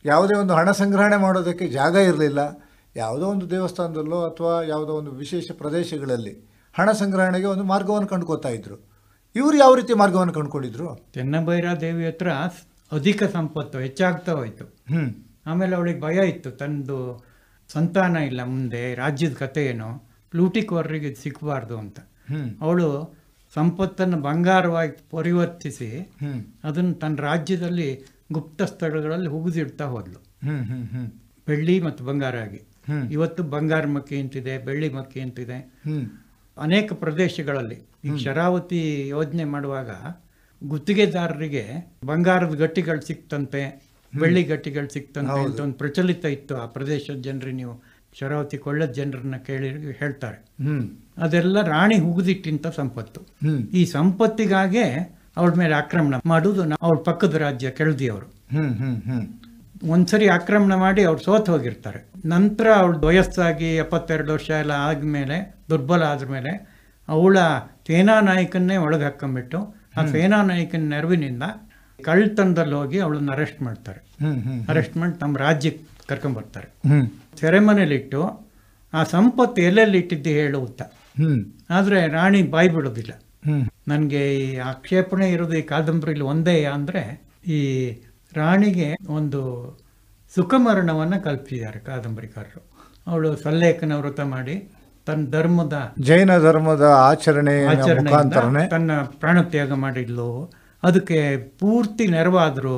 ಯಾವುದೇ ಒಂದು ಹಣ ಸಂಗ್ರಹಣೆ ಮಾಡೋದಕ್ಕೆ ಜಾಗ ಇರಲಿಲ್ಲ, ಯಾವುದೋ ಒಂದು ದೇವಸ್ಥಾನದಲ್ಲೋ ಅಥವಾ ಯಾವುದೋ ಒಂದು ವಿಶೇಷ ಪ್ರದೇಶಗಳಲ್ಲಿ ಹಣ ಸಂಗ್ರಹಣೆಗೆ ಒಂದು ಮಾರ್ಗವನ್ನು ಕಂಡುಕೋತಾ ಇದ್ರು. ಇವರು ಯಾವ ರೀತಿ ಮಾರ್ಗವನ್ನು ಕಂಡುಕೊಂಡಿದ್ರು? ಚೆನ್ನಭೈರಾದೇವಿ ಹತ್ರ ಅಧಿಕ ಸಂಪತ್ತು ಹೆಚ್ಚಾಗ್ತಾ ಹೋಯ್ತು. ಆಮೇಲೆ ಅವಳಿಗೆ ಭಯ ಇತ್ತು, ತಂದು ಸಂತಾನ ಇಲ್ಲ, ಮುಂದೆ ರಾಜ್ಯದ ಕಥೆ ಏನೋ, ಪ್ಲೂಟಿಕ್ ವರ್ರಿಗೆ ಸಿಕ್ಕಬಾರ್ದು ಅಂತ. ಅವಳು ಸಂಪತ್ತನ್ನು ಬಂಗಾರವಾಗಿ ಪರಿವರ್ತಿಸಿ ಅದನ್ನು ತನ್ನ ರಾಜ್ಯದಲ್ಲಿ ಗುಪ್ತ ಸ್ಥಳಗಳಲ್ಲಿ ಹುಗಿದಿಡ್ತಾ ಹೋದ್ಲು, ಬೆಳ್ಳಿ ಮತ್ತು ಬಂಗಾರ ಆಗಿ. ಇವತ್ತು ಬಂಗಾರ ಮಕ್ಕಿ ಅಂತಿದೆ, ಬೆಳ್ಳಿ ಮಕ್ಕಿ ಅಂತಿದೆ ಅನೇಕ ಪ್ರದೇಶಗಳಲ್ಲಿ. ಈಗ ಶರಾವತಿ ಯೋಜನೆ ಮಾಡುವಾಗ ಗುತ್ತಿಗೆದಾರರಿಗೆ ಬಂಗಾರದ ಗಟ್ಟಿಗಳು ಸಿಕ್ತಂತೆ, ಬೆಳ್ಳಿ ಗಟ್ಟಿಗಳು ಸಿಕ್ತಂತೆ ಅಂತ ಒಂದು ಪ್ರಚಲಿತ ಇತ್ತು ಆ ಪ್ರದೇಶದ ಜನರಿಗೆ. ನೀವು ಶರಾವತಿ ಕೊಳ್ಳದ ಜನರನ್ನ ಕೇಳಿ ಹೇಳ್ತಾರೆ. ಅದೆಲ್ಲ ರಾಣಿ ಹುಗಿದಿಟ್ಟಿಂತ ಸಂಪತ್ತು. ಈ ಸಂಪತ್ತಿಗಾಗೆ ಅವಳ ಮೇಲೆ ಆಕ್ರಮಣ ಮಾಡುವುದು ಅವ್ರ ಪಕ್ಕದ ರಾಜ್ಯ ಕೆಳದಿಯವರು. ಒಂದ್ಸರಿ ಆಕ್ರಮಣ ಮಾಡಿ ಅವ್ರು ಸೋತ್ ಹೋಗಿರ್ತಾರೆ. ನಂತರ ಅವಳು ವಯಸ್ಸಾಗಿ 72 ವರ್ಷ ಎಲ್ಲ ಆದ್ಮೇಲೆ, ದುರ್ಬಲ ಆದ್ಮೇಲೆ ಅವಳ ಸೇನಾ ನಾಯಕನ್ನೇ ಒಳಗೆ ಹಾಕೊಂಡ್ಬಿಟ್ಟು ಆ ಸೇನಾ ನಾಯಕನ ನೆರವಿನಿಂದ ಕಳ್ತನದಲ್ಲಿ ಹೋಗಿ ಅವಳನ್ನ ಅರೆಸ್ಟ್ ಮಾಡ್ತಾರೆ. ಅರೆಸ್ಟ್ ಮಾಡಿ ತಮ್ಮ ರಾಜ್ಯಕ್ಕೆ ಕರ್ಕೊಂಡ್ಬರ್ತಾರೆ. ಸೆರೆಮನೆಯಲ್ಲಿಟ್ಟು ಆ ಸಂಪತ್ತು ಎಲ್ಲೆಲ್ಲಿ ಇಟ್ಟಿದ್ದು ಹೇಳುತ್ತ. ಆದರೆ ರಾಣಿ ಬಾಯಿ ಬಿಡೋದಿಲ್ಲ. ನನಗೆ ಈ ಆಕ್ಷೇಪಣೆ ಇರೋದು ಈ ಕಾದಂಬರಿಲಿ ಒಂದೇ ಅಂದರೆ, ಈ ರಾಣಿಗೆ ಒಂದು ಸುಖಮರಣವನ್ನು ಕಲ್ಪಿಸಿದ್ದಾರೆ ಕಾದಂಬರಿಕಾರರು. ಅವಳು ಸಲ್ಲೇಖನ ವ್ರತ ಮಾಡಿ ತನ್ನ ಧರ್ಮದ, ಜೈನ ಧರ್ಮದ ಆಚರಣೆ ತನ್ನ ಪ್ರಾಣತ್ಯಾಗ ಮಾಡಿದ್ಲು. ಅದಕ್ಕೆ ಪೂರ್ತಿ ನೆರವಾದರು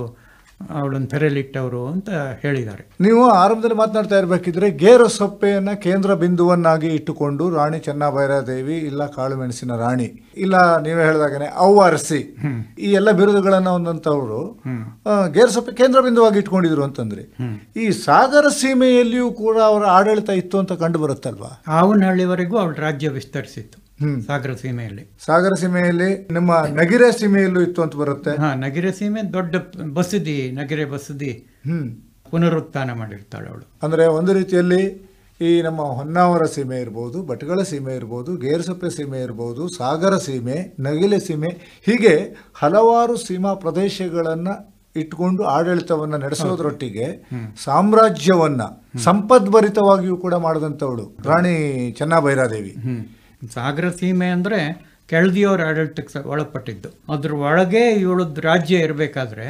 ಅವಳನ್ನು ತೆರೆಯಲಿಟ್ಟವರು ಅಂತ ಹೇಳಿದ್ದಾರೆ. ನೀವು ಆರಂಭದಲ್ಲಿ ಮಾತನಾಡ್ತಾ ಇರಬೇಕಿದ್ರೆ ಗೇರು ಸೊಪ್ಪೆಯನ್ನು ಕೇಂದ್ರ ಬಿಂದುವನ್ನಾಗಿ ಇಟ್ಟುಕೊಂಡು ರಾಣಿ ಚೆನ್ನಭೈರಾದೇವಿ, ಇಲ್ಲ ಕಾಳು ಮೆಣಸಿನ ರಾಣಿ, ಇಲ್ಲ ನೀವೇ ಹೇಳಿದಾಗನೆ ಅವ್ವರಸಿ, ಈ ಎಲ್ಲ ಬಿರುದುಗಳನ್ನು ಹೊಂದಂತವರು ಗೇರು ಸೊಪ್ಪೆ ಕೇಂದ್ರ ಬಿಂದುವಾಗಿ ಇಟ್ಕೊಂಡಿದ್ರು ಅಂತಂದ್ರೆ, ಈ ಸಾಗರ ಸೀಮೆಯಲ್ಲಿಯೂ ಕೂಡ ಅವರ ಆಡಳಿತ ಇತ್ತು ಅಂತ ಕಂಡು ಬರುತ್ತಲ್ವಾ? ಆವನಹಳ್ಳಿವರೆಗೂ ಅವಳ ರಾಜ್ಯ ವಿಸ್ತರಿಸಿತ್ತು. ಸಾಗರ ಸೀಮೆಯಲ್ಲಿ ನಿಮ್ಮ ನಗಿರೆ ಸೀಮೆಯಲ್ಲೂ ಇತ್ತು ಅಂತ ಬರುತ್ತೆ. ನಗಿರೆ ಸೀಮೆ ದೊಡ್ಡ ಬಸದಿ, ನಗಿರೆ ಬಸದಿ ಪುನರುತ್ಥಾನ ಮಾಡಿರ್ತಾಳೆ ಅವಳು. ಅಂದ್ರೆ ಒಂದು ರೀತಿಯಲ್ಲಿ ಈ ನಮ್ಮ ಹೊನ್ನಾವರ ಸೀಮೆ ಇರ್ಬೋದು, ಭಟ್ಗಳ ಸೀಮೆ ಇರ್ಬೋದು, ಗೇರುಸೊಪ್ಪೆ ಸೀಮೆ ಇರ್ಬೋದು, ಸಾಗರ ಸೀಮೆ, ನಗಿಲೆ ಸೀಮೆ, ಹೀಗೆ ಹಲವಾರು ಸೀಮಾ ಪ್ರದೇಶಗಳನ್ನ ಇಟ್ಕೊಂಡು ಆಡಳಿತವನ್ನ ನಡೆಸೋದ್ರೊಟ್ಟಿಗೆ ಸಾಮ್ರಾಜ್ಯವನ್ನ ಸಂಪದ್ಭರಿತವಾಗಿಯೂ ಕೂಡ ಮಾಡಿದಂಥವಳು ರಾಣಿ ಚೆನ್ನಭೈರಾದೇವಿ. ಸಾಗರ ಸೀಮೆ ಅಂದರೆ ಕೆಳದಿಯವರ ಆಡಳಿತಕ್ಕೆ ಒಳಪಟ್ಟಿದ್ದು. ಅದ್ರ ಒಳಗೆ ಇವಳದ್ದು ರಾಜ್ಯ ಇರಬೇಕಾದ್ರೆ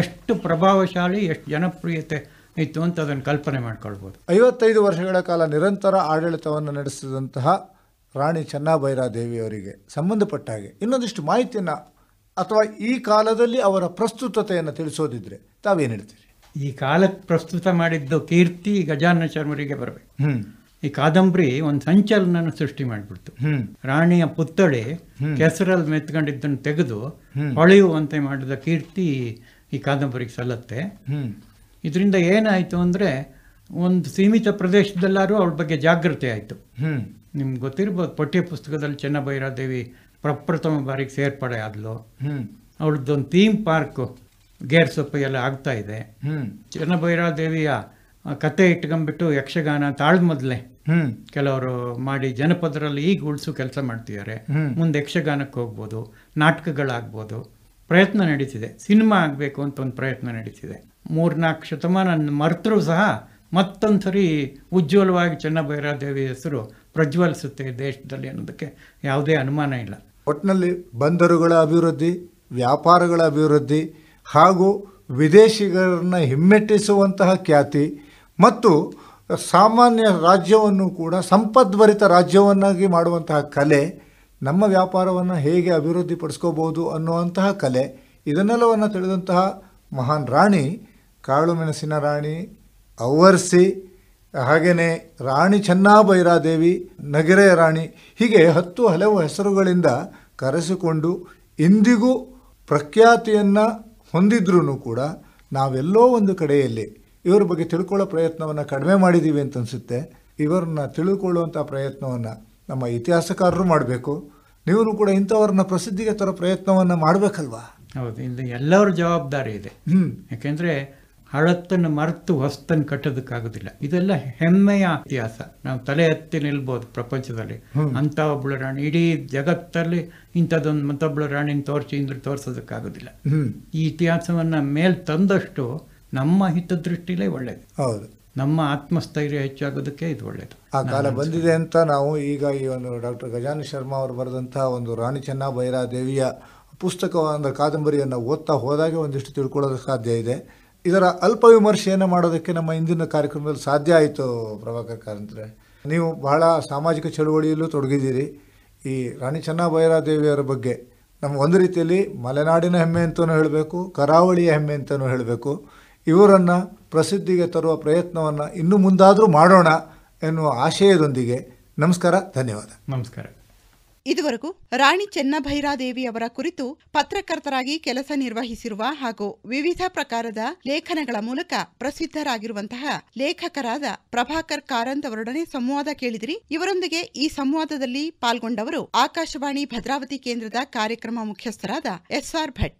ಎಷ್ಟು ಪ್ರಭಾವಶಾಲಿ, ಎಷ್ಟು ಜನಪ್ರಿಯತೆ ಇತ್ತು ಅಂತ ಅದನ್ನು ಕಲ್ಪನೆ ಮಾಡ್ಕೊಳ್ಬೋದು. 55 ವರ್ಷಗಳ ಕಾಲ ನಿರಂತರ ಆಡಳಿತವನ್ನು ನಡೆಸಿದಂತಹ ರಾಣಿ ಚೆನ್ನಭೈರಾದೇವಿ ಅವರಿಗೆ ಸಂಬಂಧಪಟ್ಟ ಹಾಗೆ ಇನ್ನೊಂದಿಷ್ಟು ಮಾಹಿತಿಯನ್ನು ಅಥವಾ ಈ ಕಾಲದಲ್ಲಿ ಅವರ ಪ್ರಸ್ತುತತೆಯನ್ನು ತಿಳಿಸೋದಿದ್ರೆ ತಾವೇನು ಹೇಳ್ತೀರಿ? ಈ ಕಾಲಕ್ಕೆ ಪ್ರಸ್ತುತ ಮಾಡಿದ್ದು ಕೀರ್ತಿ ಗಜಾನನ ಶರ್ಮರಿಗೆ ಬರಬೇಕು. ಈ ಕಾದಂಬರಿ ಒಂದು ಸಂಚಲನ ಸೃಷ್ಟಿ ಮಾಡಿಬಿಡ್ತು. ರಾಣಿಯ ಪುತ್ಥಳಿ ಕೆಸರಲ್ಲಿ ಮೆತ್ಕೊಂಡಿದ್ದನ್ನು ತೆಗೆದು ಹೊಳೆಯುವಂತೆ ಮಾಡಿದ ಕೀರ್ತಿ ಈ ಕಾದಂಬರಿಗೆ ಸಲ್ಲತ್ತೆ. ಇದರಿಂದ ಏನಾಯಿತು ಅಂದರೆ, ಒಂದು ಸೀಮಿತ ಪ್ರದೇಶದಲ್ಲಾರು ಅವಳ ಬಗ್ಗೆ ಜಾಗೃತಿ ಆಯಿತು. ನಿಮ್ಗೆ ಗೊತ್ತಿರ್ಬೋದು, ಪಠ್ಯ ಪುಸ್ತಕದಲ್ಲಿ ಚೆನ್ನಭೈರಾದೇವಿ ಪ್ರಪ್ರಥಮ ಬಾರಿಗೆ ಸೇರ್ಪಡೆ ಆದ್ಲು. ಅವಳದ್ದೊಂದು ಥೀಮ್ ಪಾರ್ಕ್ ಗೇರ್ಸೊಪ್ಪೆ ಎಲ್ಲ ಆಗ್ತಾ ಇದೆ. ಚೆನ್ನಭೈರಾದೇವಿಯ ಕತೆ ಇಟ್ಕೊಂಡ್ಬಿಟ್ಟು ಯಕ್ಷಗಾನ ತಾಳ್ಮದ್ಲೆ ಕೆಲವರು ಮಾಡಿ ಜನಪದರಲ್ಲಿ ಈಗ ಉಳಿಸೋ ಕೆಲಸ ಮಾಡ್ತಿದ್ದಾರೆ. ಮುಂದೆ ಯಕ್ಷಗಾನಕ್ಕೆ ಹೋಗ್ಬೋದು, ನಾಟಕಗಳಾಗ್ಬೋದು, ಪ್ರಯತ್ನ ನಡೀತಿದೆ. ಸಿನಿಮಾ ಆಗಬೇಕು ಅಂತ ಒಂದು ಪ್ರಯತ್ನ ನಡೀತಿದೆ. 3-4 ಶತಮಾನ ಮರ್ತರೂ ಸಹ ಮತ್ತೊಂದು ಸರಿ ಉಜ್ವಲವಾಗಿ ಚೆನ್ನಭೈರಾದೇವಿ ಹೆಸರು ಪ್ರಜ್ವಲಿಸುತ್ತೆ ದೇಶದಲ್ಲಿ ಅನ್ನೋದಕ್ಕೆ ಯಾವುದೇ ಅನುಮಾನ ಇಲ್ಲ. ಒಟ್ಟಿನಲ್ಲಿ ಬಂದರುಗಳ ಅಭಿವೃದ್ಧಿ, ವ್ಯಾಪಾರಗಳ ಅಭಿವೃದ್ಧಿ ಹಾಗೂ ವಿದೇಶಿಗರನ್ನ ಹಿಮ್ಮೆಟ್ಟಿಸುವಂತಹ ಖ್ಯಾತಿ ಮತ್ತು ಸಾಮಾನ್ಯ ರಾಜ್ಯವನ್ನು ಕೂಡ ಸಂಪದ್ಭರಿತ ರಾಜ್ಯವನ್ನಾಗಿ ಮಾಡುವಂತಹ ಕಲೆ, ನಮ್ಮ ವ್ಯಾಪಾರವನ್ನು ಹೇಗೆ ಅಭಿವೃದ್ಧಿಪಡಿಸ್ಕೋಬೋದು ಅನ್ನುವಂತಹ ಕಲೆ, ಇದನ್ನೆಲ್ಲವನ್ನು ತಿಳಿದಂತಹ ಮಹಾನ್ ರಾಣಿ, ಕಾಳು ಮೆಣಸಿನ ರಾಣಿ, ಅವ್ವರ್ಸಿ, ಹಾಗೆಯೇ ರಾಣಿ ಚೆನ್ನಭೈರಾದೇವಿ, ನಗಿರೆಯ ರಾಣಿ, ಹೀಗೆ ಹಲವು ಹೆಸರುಗಳಿಂದ ಕರೆಸಿಕೊಂಡು ಇಂದಿಗೂ ಪ್ರಖ್ಯಾತಿಯನ್ನು ಹೊಂದಿದ್ರೂ ಕೂಡ ನಾವೆಲ್ಲೋ ಒಂದು ಕಡೆಯಲ್ಲಿ ಇವರ ಬಗ್ಗೆ ತಿಳ್ಕೊಳ್ಳೋ ಪ್ರಯತ್ನವನ್ನು ಕಡಿಮೆ ಮಾಡಿದ್ದೀವಿ ಅಂತ ಅನಿಸುತ್ತೆ. ಇವರನ್ನ ತಿಳ್ಕೊಳ್ಳುವಂಥ ಪ್ರಯತ್ನವನ್ನು ನಮ್ಮ ಇತಿಹಾಸಕಾರರು ಮಾಡಬೇಕು. ನೀವು ಕೂಡ ಇಂಥವ್ರನ್ನ ಪ್ರಸಿದ್ಧಿಗೆ ತರೋ ಪ್ರಯತ್ನವನ್ನು ಮಾಡಬೇಕಲ್ವಾ? ಹೌದು, ಇದು ಎಲ್ಲರ ಜವಾಬ್ದಾರಿ ಇದೆ. ಯಾಕೆಂದರೆ ಹಳತ್ತನ್ನು ಮರೆತು ಹೊಸ್ತನ್ನು ಕಟ್ಟೋದಕ್ಕಾಗೋದಿಲ್ಲ. ಇದೆಲ್ಲ ಹೆಮ್ಮೆಯ ಇತಿಹಾಸ. ನಾವು ತಲೆ ಎತ್ತಿ ನಿಲ್ಬೋದು ಪ್ರಪಂಚದಲ್ಲಿ. ಅಂಥ ಒಬ್ಬಳು ರಾಣಿ ಇಡೀ ಜಗತ್ತಲ್ಲಿ ಇಂಥದ್ದೊಂದು ಮತ್ತೊಬ್ಬಳು ರಾಣಿನ ತೋರಿಸೋದಕ್ಕಾಗೋದಿಲ್ಲ. ಈ ಇತಿಹಾಸವನ್ನು ಮೇಲೆ ತಂದಷ್ಟು ನಮ್ಮ ಹಿತದೃಷ್ಟಿಲೇ ಒಳ್ಳೆಯದು. ಹೌದು, ನಮ್ಮ ಆತ್ಮಸ್ಥೈರ್ಯ ಹೆಚ್ಚಾಗೋದಕ್ಕೆ ಇದು ಒಳ್ಳೆಯದು. ಆ ಕಾಲ ಬಂದಿದೆ ಅಂತ ನಾವು ಈಗ ಈ ಒಂದು ಡಾಕ್ಟರ್ ಗಜಾನನ ಶರ್ಮಾ ಅವರು ಬರೆದಂತಹ ಒಂದು ರಾಣಿ ಚೆನ್ನಭೈರಾದೇವಿಯ ಪುಸ್ತಕ ಅಂದರೆ ಕಾದಂಬರಿಯನ್ನು ಓದ್ತಾ ಹೋದಾಗೆ ಒಂದಿಷ್ಟು ತಿಳ್ಕೊಳ್ಳೋದಕ್ಕೆ ಸಾಧ್ಯ ಇದೆ. ಇದರ ಅಲ್ಪ ವಿಮರ್ಶೆಯನ್ನು ಮಾಡೋದಕ್ಕೆ ನಮ್ಮ ಇಂದಿನ ಕಾರ್ಯಕ್ರಮದಲ್ಲಿ ಸಾಧ್ಯ ಆಯಿತು. ಪ್ರಭಾಕರ್ ಕಾರಂತರೆ, ನೀವು ಬಹಳ ಸಾಮಾಜಿಕ ಚಳುವಳಿಯಲ್ಲೂ ತೊಡಗಿದ್ದೀರಿ. ಈ ರಾಣಿ ಚೆನ್ನಭೈರಾದೇವಿಯವರ ಬಗ್ಗೆ ನಮ್ಮ ಒಂದು ರೀತಿಯಲ್ಲಿ ಮಲೆನಾಡಿನ ಹೆಮ್ಮೆ ಅಂತಲೂ ಹೇಳಬೇಕು, ಕರಾವಳಿಯ ಹೆಮ್ಮೆ ಅಂತಲೂ ಹೇಳಬೇಕು. ಇವರನ್ನು ಪ್ರಸಿದ್ಧಿಗೆ ತರುವ ಪ್ರಯತ್ನವನ್ನು ಇನ್ನು ಮುಂದಾದರೂ ಮಾಡೋಣ ಎನ್ನುವ ಆಶಯದೊಂದಿಗೆ ನಮಸ್ಕಾರ, ಧನ್ಯವಾದ. ನಮಸ್ಕಾರ. ಇದುವರೆಗೂ ರಾಣಿ ಚೆನ್ನಭೈರಾದೇವಿ ಅವರ ಕುರಿತು ಪತ್ರಕರ್ತರಾಗಿ ಕೆಲಸ ನಿರ್ವಹಿಸಿರುವ ಹಾಗೂ ವಿವಿಧ ಪ್ರಕಾರದ ಲೇಖನಗಳ ಮೂಲಕ ಪ್ರಸಿದ್ಧರಾಗಿರುವಂತಹ ಲೇಖಕರಾದ ಪ್ರಭಾಕರ್ ಕಾರಂತ್ ಅವರೊಡನೆ ಸಂವಾದ ಕೇಳಿದಿರಿ. ಇವರೊಂದಿಗೆ ಈ ಸಂವಾದದಲ್ಲಿ ಪಾಲ್ಗೊಂಡವರು ಆಕಾಶವಾಣಿ ಭದ್ರಾವತಿ ಕೇಂದ್ರದ ಕಾರ್ಯಕ್ರಮ ಮುಖ್ಯಸ್ಥರಾದ SR ಭಟ್.